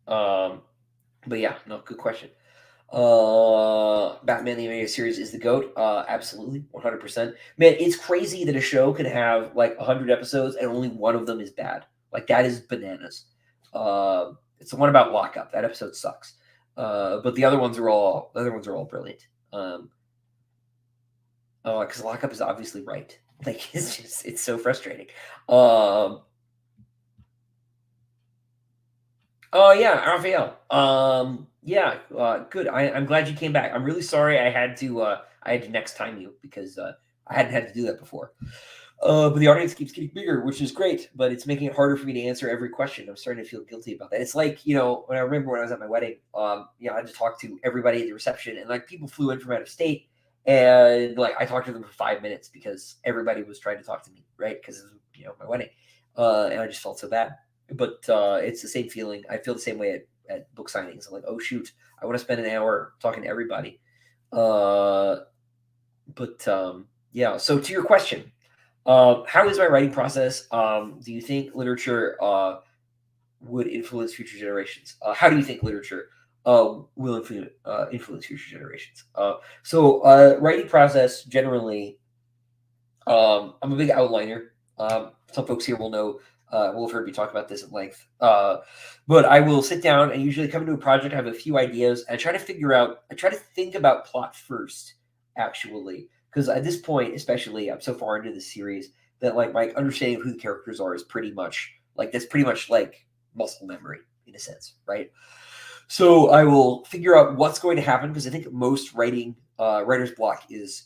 But yeah, no, good question. Batman the Animated Series is the GOAT. Absolutely, 100%. Man, it's crazy that a show can have like 100 episodes and only one of them is bad. Like that is bananas. It's the one about Lockup. That episode sucks. But the other ones are all brilliant. Because Lockup is obviously right. Like it's so frustrating. Oh yeah, Raphael. Yeah, good. I'm glad you came back. I'm really sorry I had to next time you because I hadn't had to do that before. But the audience keeps getting bigger, which is great, but it's making it harder for me to answer every question. I'm starting to feel guilty about that. It's like, when I remember when I was at my wedding, I had to talk to everybody at the reception and like people flew in from out of state and like I talked to them for 5 minutes because everybody was trying to talk to me, right? Because it was, my wedding. And I just felt so bad. But it's the same feeling. I feel the same way at book signings. I'm like, oh shoot, I want to spend an hour talking to everybody. Yeah. So to your question, how is my writing process? Do you think literature would influence future generations? How do you think literature will influence future generations? Writing process generally, I'm a big outliner. Some folks here will know, will have heard me talk about this at length. But I will sit down and usually come into a project, I have a few ideas, and I try to think about plot first, actually. Because at this point, especially, I'm so far into the series that like my understanding of who the characters are is that's pretty much like muscle memory in a sense, right? So I will figure out what's going to happen because I think most writer's block is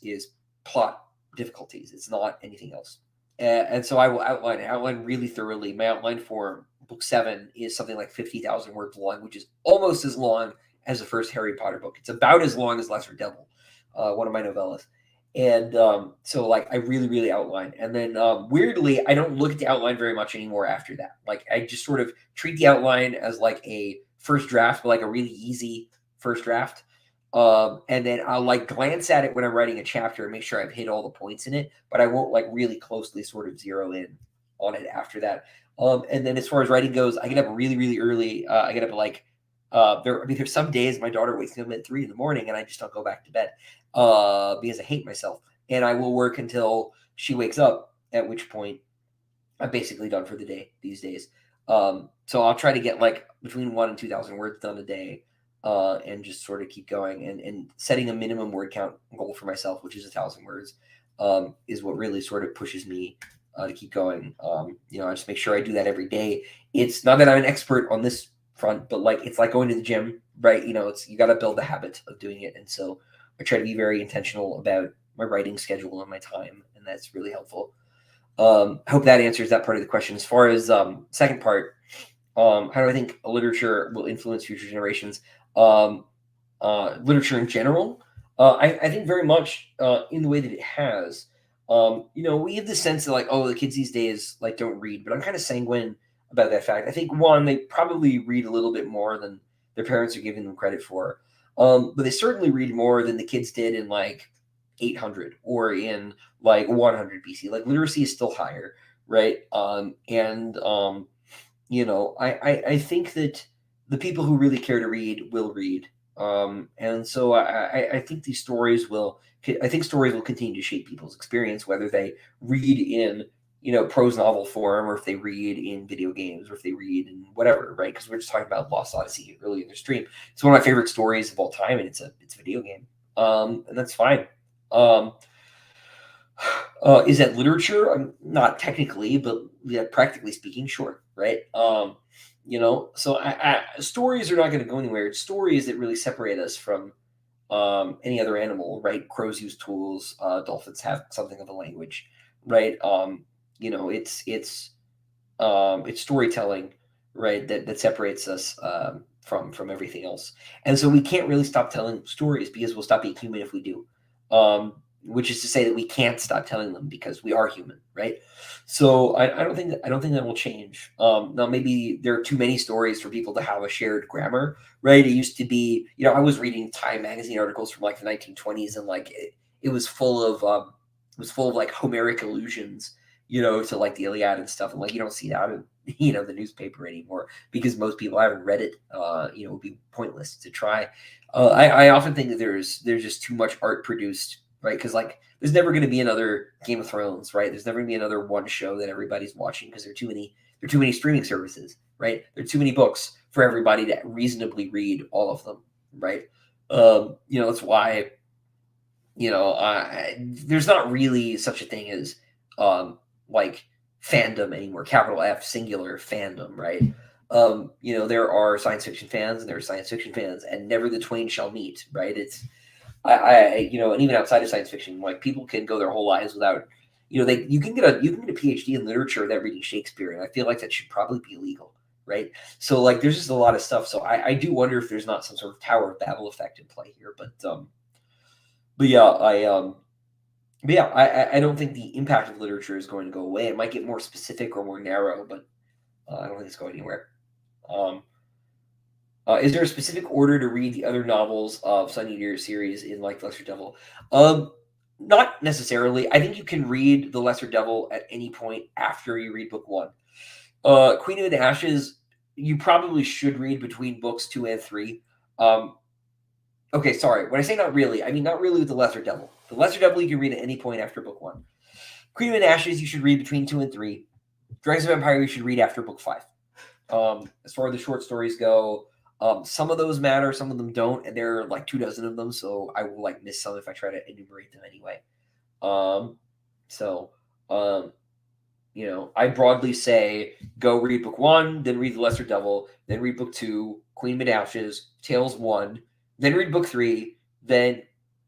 plot difficulties. It's not anything else. And so I will outline really thoroughly. My outline for book 7 is something like 50,000 words long, which is almost as long as the first Harry Potter book. It's about as long as Lesser Devil, one of my novellas. And so like I really, really outline. And then weirdly, I don't look at the outline very much anymore after that. Like I just sort of treat the outline as like a first draft, but like a really easy first draft. And then I'll like glance at it when I'm writing a chapter and make sure I've hit all the points in it, but I won't like really closely sort of zero in on it after that. And then as far as writing goes, I get up really, really early. I get up at like there's some days my daughter wakes me up at 3 a.m. and I just don't go back to bed because I hate myself. And I will work until she wakes up, at which point I'm basically done for the day these days. So I'll try to get like between 1 and 2,000 words done a day. And just sort of keep going and setting a minimum word count goal for myself, which is 1,000 words, is what really sort of pushes me to keep going. I just make sure I do that every day. It's not that I'm an expert on this front, but like it's like going to the gym, right? You got to build the habit of doing it, and so I try to be very intentional about my writing schedule and my time, and that's really helpful. I hope that answers that part of the question. As far as second part, how do I think literature will influence future generations? Literature in general, I think very much in the way that it has. We have this sense that like, oh, the kids these days like don't read, but I'm kind of sanguine about that fact. I think one, they probably read a little bit more than their parents are giving them credit for, but they certainly read more than the kids did in like 800 or in like 100 BC. Like literacy is still higher, right? I think that the people who really care to read will read. And so I think stories will continue to shape people's experience, whether they read in, prose novel form, or if they read in video games, or if they read in whatever, right? Because we're just talking about Lost Odyssey earlier in the stream. It's one of my favorite stories of all time, and it's a video game. And that's fine. Is that literature? Not technically, but yeah, practically speaking, sure, right? So stories are not going to go anywhere. It's stories that really separate us from any other animal, right? Crows use tools. Dolphins have something of a language, right? It's storytelling, right? That separates us from everything else. And so we can't really stop telling stories because we'll stop being human if we do. Which is to say that we can't stop telling them because we are human, right? So I don't think that will change. Now maybe there are too many stories for people to have a shared grammar, right? It used to be, I was reading Time magazine articles from like the 1920s, and like it was full of like Homeric allusions, to like the Iliad and stuff. And like you don't see that in the newspaper anymore because most people haven't read it. It would be pointless to try. I often think that there's just too much art produced, right? Because like there's never going to be another Game of Thrones, right? There's never going to be another one show that everybody's watching because there are too many streaming services, right? There are too many books for everybody to reasonably read all of them, right? That's why there's not really such a thing as like fandom anymore, capital F singular fandom, right? There are science fiction fans and there are science fiction fans, and never the twain shall meet, right? It's and even outside of science fiction, like people can go their whole lives without, you can get a PhD in literature without reading Shakespeare, and I feel like that should probably be illegal, right? So like, there's just a lot of stuff. So I do wonder if there's not some sort of Tower of Babel effect in play here, but yeah, I don't think the impact of literature is going to go away. It might get more specific or more narrow, but I don't think it's going anywhere. Is there a specific order to read the other novels of Sun Eater series in like Lesser Devil? Not necessarily. I think you can read the Lesser Devil at any point after you read book 1. Queen of the Ashes, you probably should read between books 2 and 3. Okay, sorry. When I say not really, I mean not really with the Lesser Devil. The Lesser Devil you can read at any point after book 1. Queen of the Ashes you should read between 2 and 3. Dragons of Empire you should read after book 5. As far as the short stories go, some of those matter, some of them don't, and there are like 24 of them, so I will like miss some if I try to enumerate them anyway. I broadly say go read book 1, then read the Lesser Devil, then read book 2, Queen Mid Ashes, Tales 1, then read book 3, then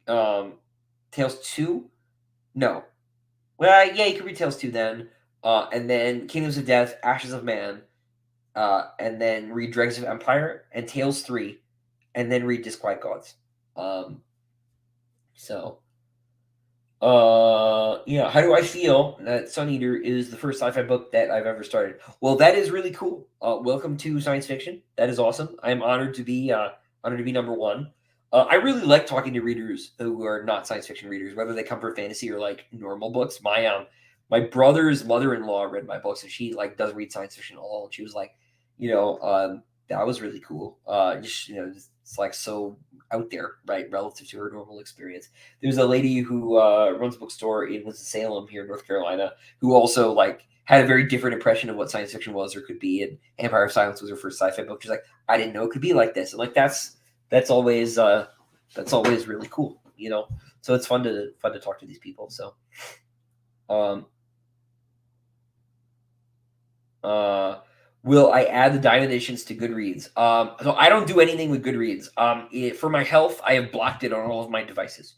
Tales 2. No, well, yeah, you can read Tales 2 then, and then Kingdoms of Death, Ashes of Man, and then read Dregs of Empire and Tales 3, and then read Disquiet Gods. How do I feel that Sun Eater is the first sci-fi book that I've ever started? Well, that is really cool. Welcome to science fiction. That is awesome. I am honored to be number 1. I really like talking to readers who are not science fiction readers, whether they come for fantasy or like normal books. My brother's mother-in-law read my books, and she like doesn't read science fiction at all. And she was like, that was really cool. It's like so out there, right, relative to her normal experience. There's a lady who runs a bookstore in Winston-Salem here in North Carolina who also like had a very different impression of what science fiction was or could be. And Empire of Silence was her first sci-fi book. She's like, I didn't know it could be like this. And like that's always really cool, So it's fun to talk to these people. So, will I add the Diamond editions to Goodreads? So I don't do anything with Goodreads. For my health, I have blocked it on all of my devices.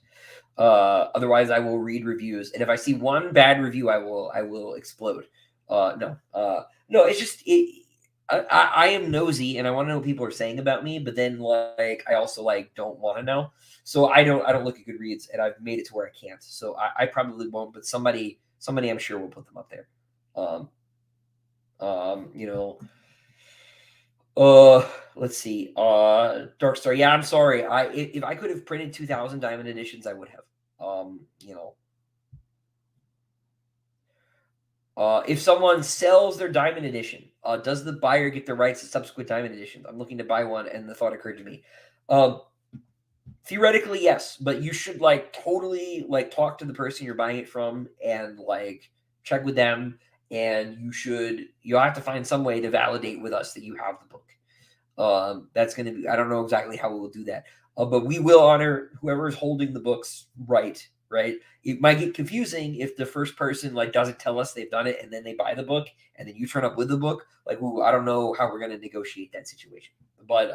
Otherwise, I will read reviews, and if I see one bad review, I will explode. No, it's just I am nosy, and I want to know what people are saying about me. But then, like, I also like don't want to know, so I don't look at Goodreads, and I've made it to where I can't. So I probably won't, but somebody I'm sure will put them up there. Let's see. Dark Star. Yeah, I'm sorry. If I could have printed 2,000 Diamond editions, I would have. If someone sells their Diamond edition, does the buyer get the rights to subsequent Diamond editions? I'm looking to buy one, and the thought occurred to me. Theoretically, yes, but you should like totally like talk to the person you're buying it from and like check with them, and you'll have to find some way to validate with us that you have the book. That's going to be, I don't know exactly how we will do that, but we will honor whoever is holding the books right. It might get confusing if the first person like doesn't tell us they've done it and then they buy the book and then you turn up with the book. Like, I don't know how we're going to negotiate that situation, but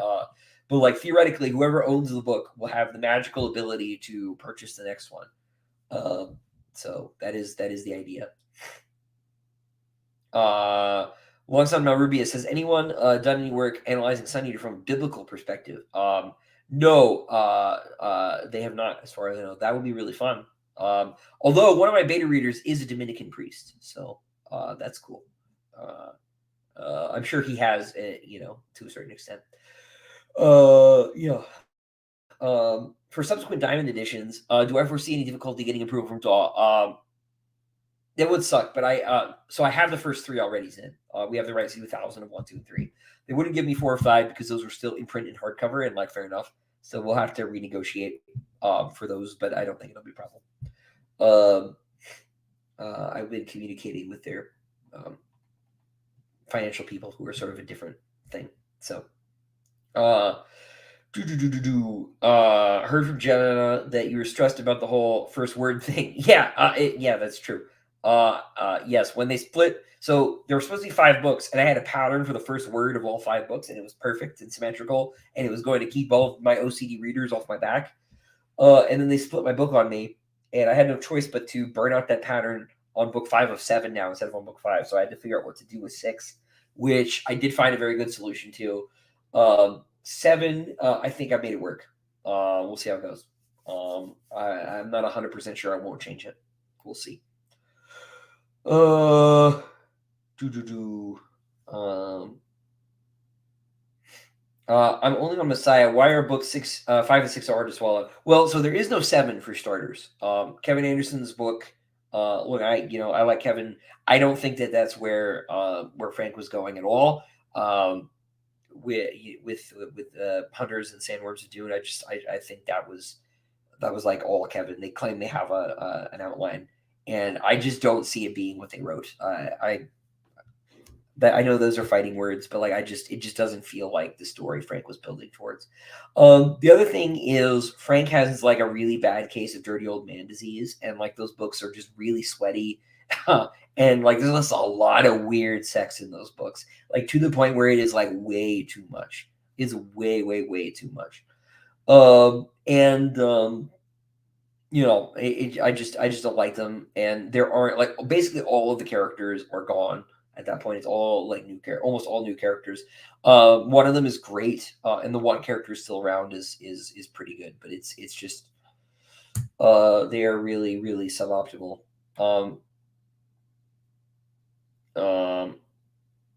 like theoretically, whoever owns the book will have the magical ability to purchase the next one. So that is the idea. One Son Rubia says, anyone done any work analyzing Sun Eater from a biblical perspective? No, they have not, as far as I know. That would be really fun. Although one of my beta readers is a Dominican priest, so that's cool. I'm sure he has, to a certain extent. Yeah. For subsequent Diamond editions, do I foresee any difficulty getting approval from DAW? That would suck, but so I have the first 3 already in. We have the right to do 1,000 of 1, 2, and 3. They wouldn't give me 4 or 5 because those were still in print and hardcover, and like fair enough. So we'll have to renegotiate for those, but I don't think it'll be a problem. I've been communicating with their financial people who are sort of a different thing. So, heard from Jenna that you were stressed about the whole first word thing. Yeah, yeah, that's true. Yes, when they split, so there were supposed to be 5 books, and I had a pattern for the first word of all 5 books, and it was perfect and symmetrical, and it was going to keep all of my OCD readers off my back. And then they split my book on me, and I had no choice but to burn out that pattern on book 5 of 7 now instead of on book 5. So I had to figure out what to do with 6, which I did find a very good solution to. 7, I think I made it work. We'll see how it goes. I'm not 100% sure. I won't change it. We'll see. I'm only on Messiah. Why are books 5 and 6 hard to swallow? Well, so there is no 7 for starters. Kevin Anderson's book. Look, I like Kevin. I don't think that that's where Frank was going at all. With Hunters and Sandworms of Dune, I think that was like all Kevin. They claim they have an outline, and I just don't see it being what they wrote. I know those are fighting words, but like it just doesn't feel like the story Frank was building towards. The other thing is Frank has like a really bad case of dirty old man disease, and like those books are just really sweaty. And like there's just a lot of weird sex in those books, like to the point where it is like way too much. It's way too much. I just don't like them, and there aren't like basically all of the characters are gone at that point. It's all like almost all new characters. One of them is great, and the one character is still around is pretty good, but it's just they are really suboptimal.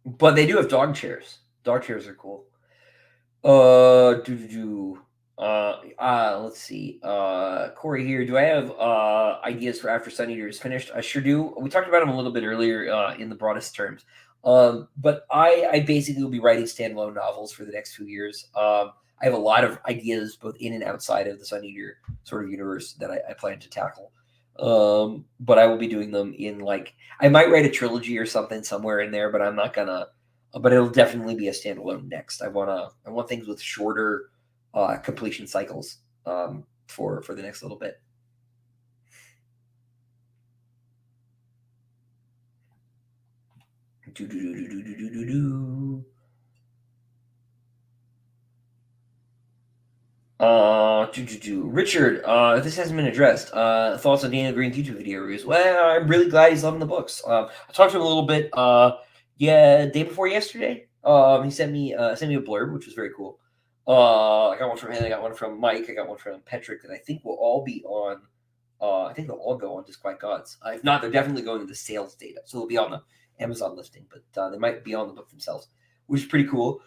But they do have dog chairs. Dog chairs are cool. Let's see. Corey here. Do I have ideas for after Sun Eater is finished? I sure do. We talked about them a little bit earlier in the broadest terms. But I basically will be writing standalone novels for the next few years. I have a lot of ideas both in and outside of the Sun Eater sort of universe that I plan to tackle. But I will be doing them in like I might write a trilogy or something somewhere in there, but I'm not gonna. But it'll definitely be a standalone next. I want things with shorter completion cycles for the next little bit. Richard, this hasn't been addressed. Thoughts on Daniel Green's YouTube video reviews? Well, I'm really glad he's loving the books. I talked to him a little bit. Day before yesterday. He sent me a blurb, which was very cool. I got one from him. I got one from Mike. I got one from Patrick that I think will all be on. I think they'll all go on Disquiet Gods. If not, they're definitely going to the sales data, so they'll be on the Amazon listing. But they might be on the book themselves, which is pretty cool.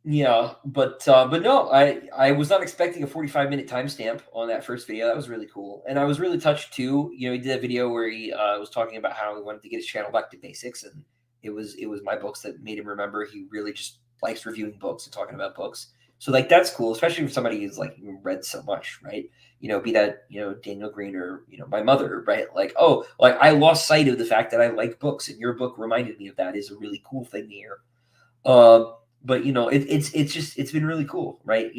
Yeah, but no, I was not expecting a 45-minute timestamp on that first video. That was really cool, and I was really touched too. He did a video where he was talking about how he wanted to get his channel back to basics, and it was my books that made him remember he really just likes reviewing books and talking about books. So like that's cool, especially for somebody who's like read so much, right? Be that Daniel Green or my mother, right? Like I lost sight of the fact that I like books, and your book reminded me of that. Is a really cool thing to hear. But it's been really cool, right?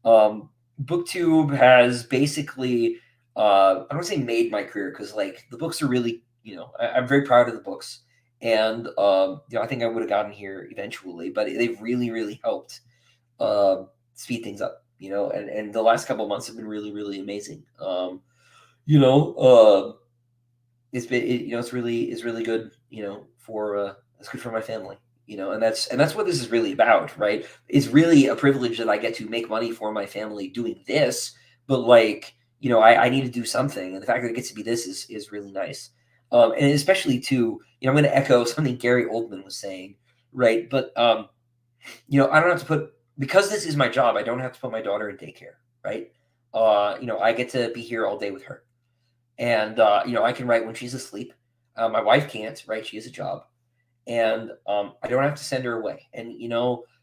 BookTube has basically I don't want to say made my career because like the books are really I'm very proud of the books, and I think I would have gotten here eventually, but they've really helped speed things up, and the last couple of months have been really amazing. It's been it's really good, for it's good for my family. And that's what this is really about, right? It's really a privilege that I get to make money for my family doing this, but like, I need to do something. And the fact that it gets to be this is really nice. And especially too, I'm going to echo something Gary Oldman was saying, right? But, I don't have to put because this is my job, I don't have to put my daughter in daycare, right? I get to be here all day with her, and I can write when she's asleep. My wife can't, right? She has a job, and I don't have to send her away. And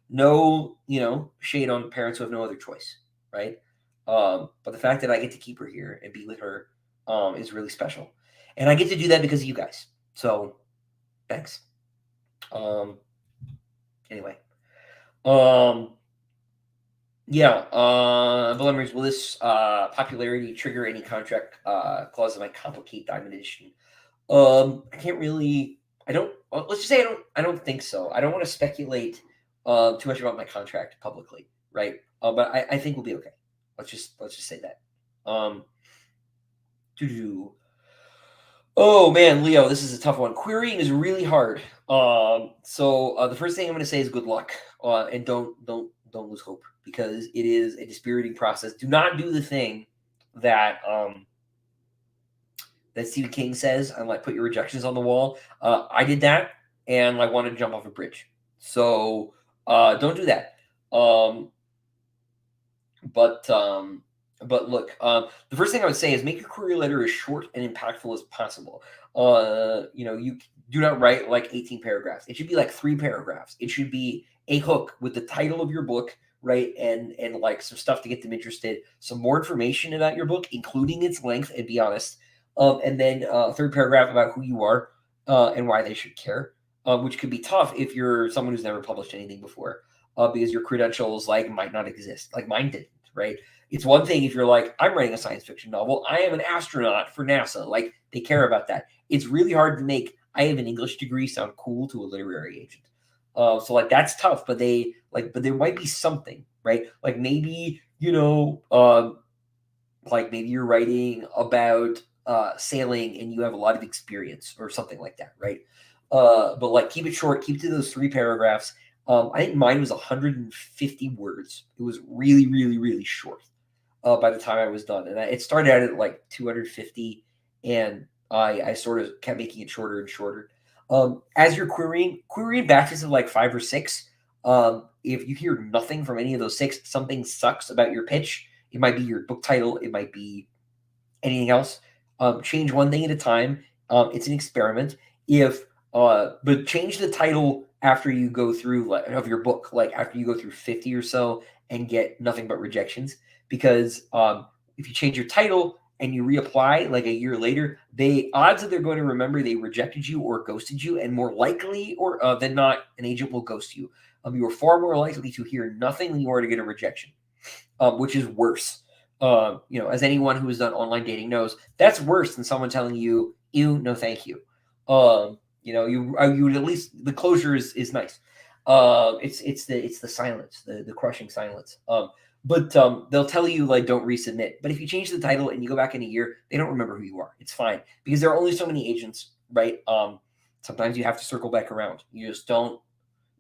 no, shade on parents who have no other choice, right? But the fact that I get to keep her here and be with her is really special, and I get to do that because of you guys. So, thanks. Anyway, um, yeah. Belimer's, will this popularity trigger any contract clause that might complicate Diamond Edition? I can't really. I don't. Let's just say I don't. I don't think so. I don't want to speculate too much about my contract publicly, right? But I think we'll be okay. Let's just say that. Doo-doo-doo. Oh man, Leo, this is a tough one. Querying is really hard. So the first thing I'm going to say is good luck, and don't lose hope, because it is a dispiriting process. Do not do the thing that that Stephen King says, and like put your rejections on the wall. I did that, and I wanted to jump off a bridge. So don't do that. But look, the first thing I would say is make your query letter as short and impactful as possible. You do not write like 18 paragraphs. It should be like 3 paragraphs. It should be a hook with the title of your book, right? And like some stuff to get them interested, some more information about your book, including its length, and be honest. And then a third paragraph about who you are and why they should care, which could be tough if you're someone who's never published anything before, because your credentials like might not exist, like mine didn't, right? It's one thing if you're like, I'm writing a science fiction novel, I am an astronaut for NASA, like they care about that. It's really hard to make I have an English degree sound cool to a literary agent. So like that's tough, but but there might be something, right? Like maybe like maybe you're writing about sailing and you have a lot of experience or something like that, right? But like keep it short, keep it to those 3 paragraphs. I think mine was 150 words. It was really, really, really short by the time I was done, and it started out at like 250, and I sort of kept making it shorter and shorter. As you're querying batches of like 5 or 6. If you hear nothing from any of those 6, something sucks about your pitch. It might be your book title. It might be anything else. Change one thing at a time. It's an experiment. But change the title after you go through of your book, like after you go through 50 or so and get nothing but rejections. Because if you change your title and you reapply like a year later, the odds that they're going to remember they rejected you or ghosted you, and more likely than not, an agent will ghost you. You are far more likely to hear nothing than you are to get a rejection, which is worse. As anyone who has done online dating knows, that's worse than someone telling you, "Ew, no, thank you." You would at least, the closure is nice. It's the silence, the crushing silence. But they'll tell you like don't resubmit. But if you change the title and you go back in a year, they don't remember who you are. It's fine, because there are only so many agents, right? Sometimes you have to circle back around. You just don't,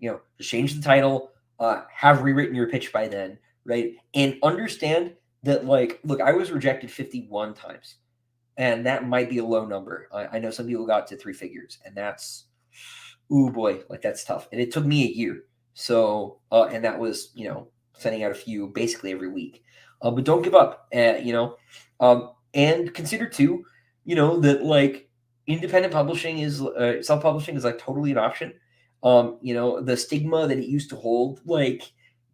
just change the title, have rewritten your pitch by then, right? And understand that, like, look, I was rejected 51 times, and that might be a low number. I know some people got to 3 figures, and that's, ooh boy, like that's tough. And it took me a year. So, and that was, sending out a few basically every week. But don't give up, and consider too, that like independent publishing is self-publishing is like totally an option. The stigma that it used to hold, like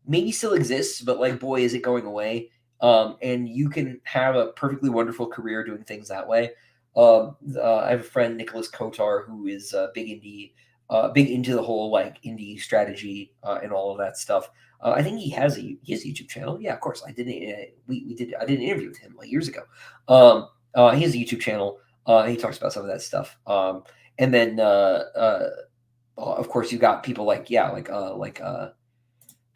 maybe still exists, but like, boy, is it going away. And you can have a perfectly wonderful career doing things that way. I have a friend, Nicholas Kotar, who is big into the whole like indie strategy and all of that stuff. I think he has a YouTube channel. Yeah, of course. I did I did an interview with him like years ago. He has a YouTube channel. He talks about some of that stuff. And then of course you got people like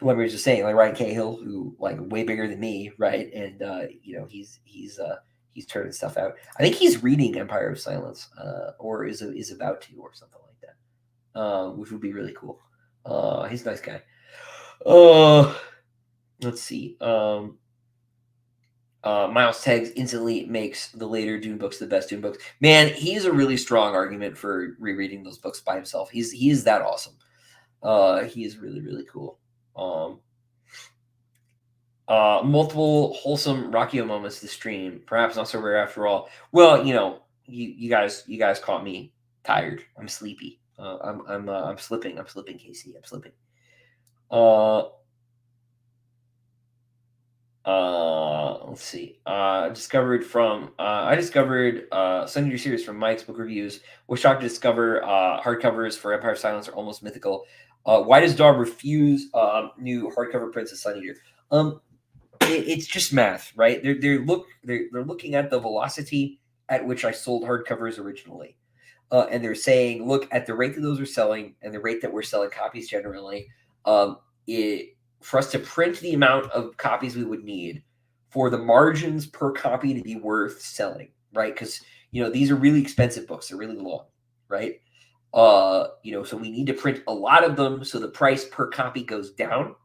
what we were just saying, like Ryan Cahill, who like way bigger than me, right? And he's turning stuff out. I think he's reading Empire of Silence, or is about to, or something like that, which would be really cool. He's a nice guy. Let's see. Miles Teggs instantly makes the later Dune books the best Dune books. Man, he's a really strong argument for rereading those books by himself. He is that awesome. He is really, really cool. Multiple wholesome Ruocchio moments to stream, perhaps not so rare after all. Well, you guys caught me tired. I'm sleepy. I'm slipping. I'm slipping, Casey. I'm slipping. Uh, let's see. I discovered Sunday Your Series from Mike's Book Reviews. Was shocked to discover hardcovers for Empire of Silence are almost mythical. Why does Dog refuse new hardcover prints of Sun Eater? It's just math, right? They're looking at the velocity at which I sold hardcovers originally, and they're saying, look at the rate that those are selling and the rate that we're selling copies generally. It for us to print the amount of copies we would need for the margins per copy to be worth selling, right? Because these are really expensive books; they're really long, right? So we need to print a lot of them so the price per copy goes down.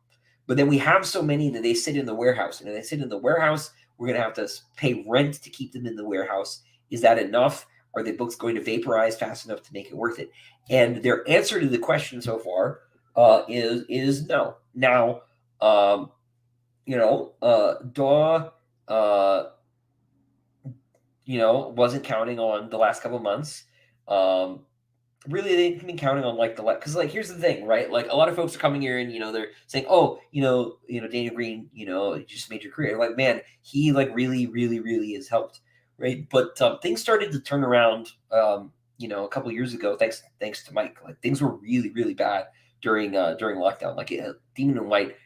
But then we have so many that they sit in the warehouse. And if they sit in the warehouse, we're going to have to pay rent to keep them in the warehouse. Is that enough? Are the books going to vaporize fast enough to make it worth it? And their answer to the question so far is no. Now, Daw, wasn't counting on the last couple of months. Really they've been counting on because here's the thing, right? Like a lot of folks are coming here and they're saying, oh, Daniel Green, just made your career. Like, man, he really, really, really has helped, right? But things started to turn around, a couple years ago, thanks to Mike. Like things were really, really bad during lockdown. Like Demon and White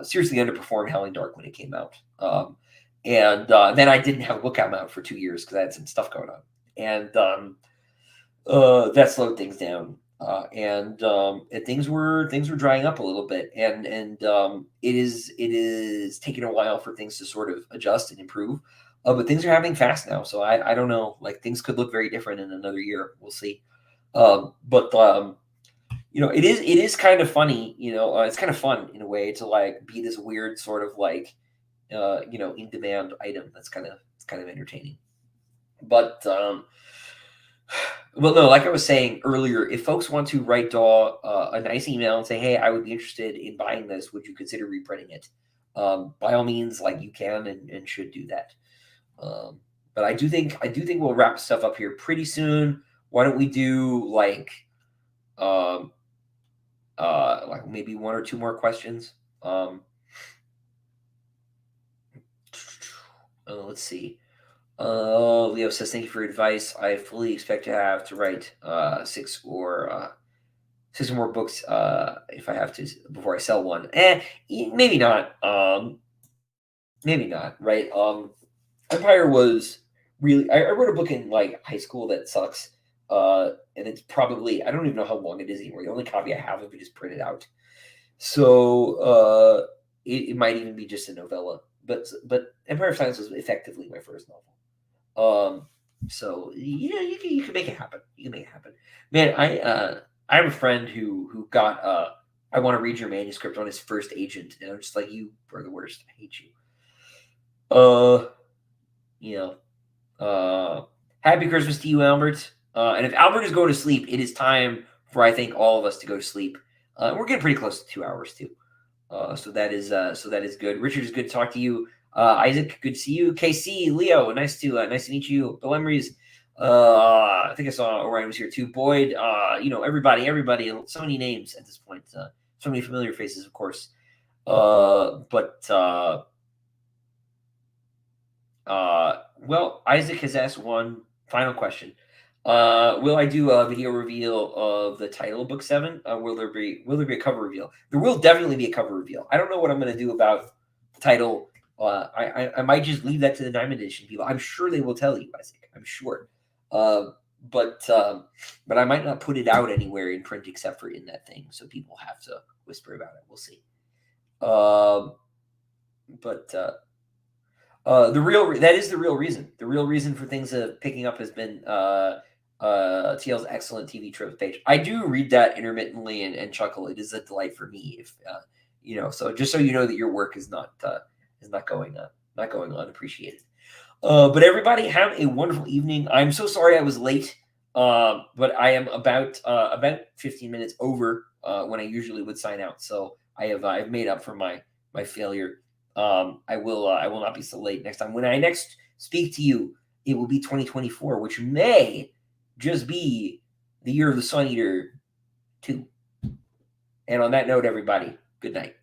seriously underperformed Howling Dark when it came out. And then I didn't have a book out for 2 years because I had some stuff going on, and that slowed things down. And things were drying up a little bit, and it is taking a while for things to sort of adjust and improve. But things are happening fast now, so I don't know. Like things could look very different in another year. We'll see. It is kind of funny. It's kind of fun in a way to be this weird sort of in demand item. It's kind of entertaining. But well, no, like I was saying earlier, if folks want to write Daw a nice email and say, "Hey, I would be interested in buying this. Would you consider reprinting it?" By all means, you can and should do that. But I do think we'll wrap stuff up here pretty soon. Why don't we do maybe one or two more questions? Let's see. Leo says, "Thank you for your advice. I fully expect to have to write 6 or 6 more books if I have to before I sell one." Maybe not. Maybe not. Right. Empire was really. I wrote a book in high school that sucks. And it's probably I don't even know how long it is anymore. The only copy I have of it is printed out. So it might even be just a novella. But Empire of Silence was effectively my first novel. So you can make it happen. You can make it happen, man. I have a friend who got I want to read your manuscript on his first agent, and I'm just like, you are the worst. I hate you. Happy Christmas to you, Albert. And if Albert is going to sleep, it is time for I think all of us to go to sleep. We're getting pretty close to 2 hours too. So that is good. Richard, is good to talk to you. Isaac, good to see you. KC, Leo, nice to meet you. Bill Emery's, I think I saw Orion was here too. Boyd, everybody, so many names at this point. So many familiar faces, of course. Well, Isaac has asked one final question. Will I do a video reveal of the title of book 7? Will there be a cover reveal? There will definitely be a cover reveal. I don't know what I'm going to do about the title. I might just leave that to the Diamond Edition people. I'm sure they will tell you, Isaac. I'm sure. But I might not put it out anywhere in print except for in that thing, so people have to whisper about it. We'll see. That is the real reason. The real reason for things picking up has been TL's excellent TV trivia page. I do read that intermittently and chuckle. It is a delight for me. If so just so you know that your work is not going unappreciated. But everybody have a wonderful evening. I'm so sorry I was late, but I am about 15 minutes over when I usually would sign out. So I've made up for my failure. I will not be so late next time. When I next speak to you, it will be 2024, which may just be the year of the Sun Eater 2. And on that note, everybody, good night.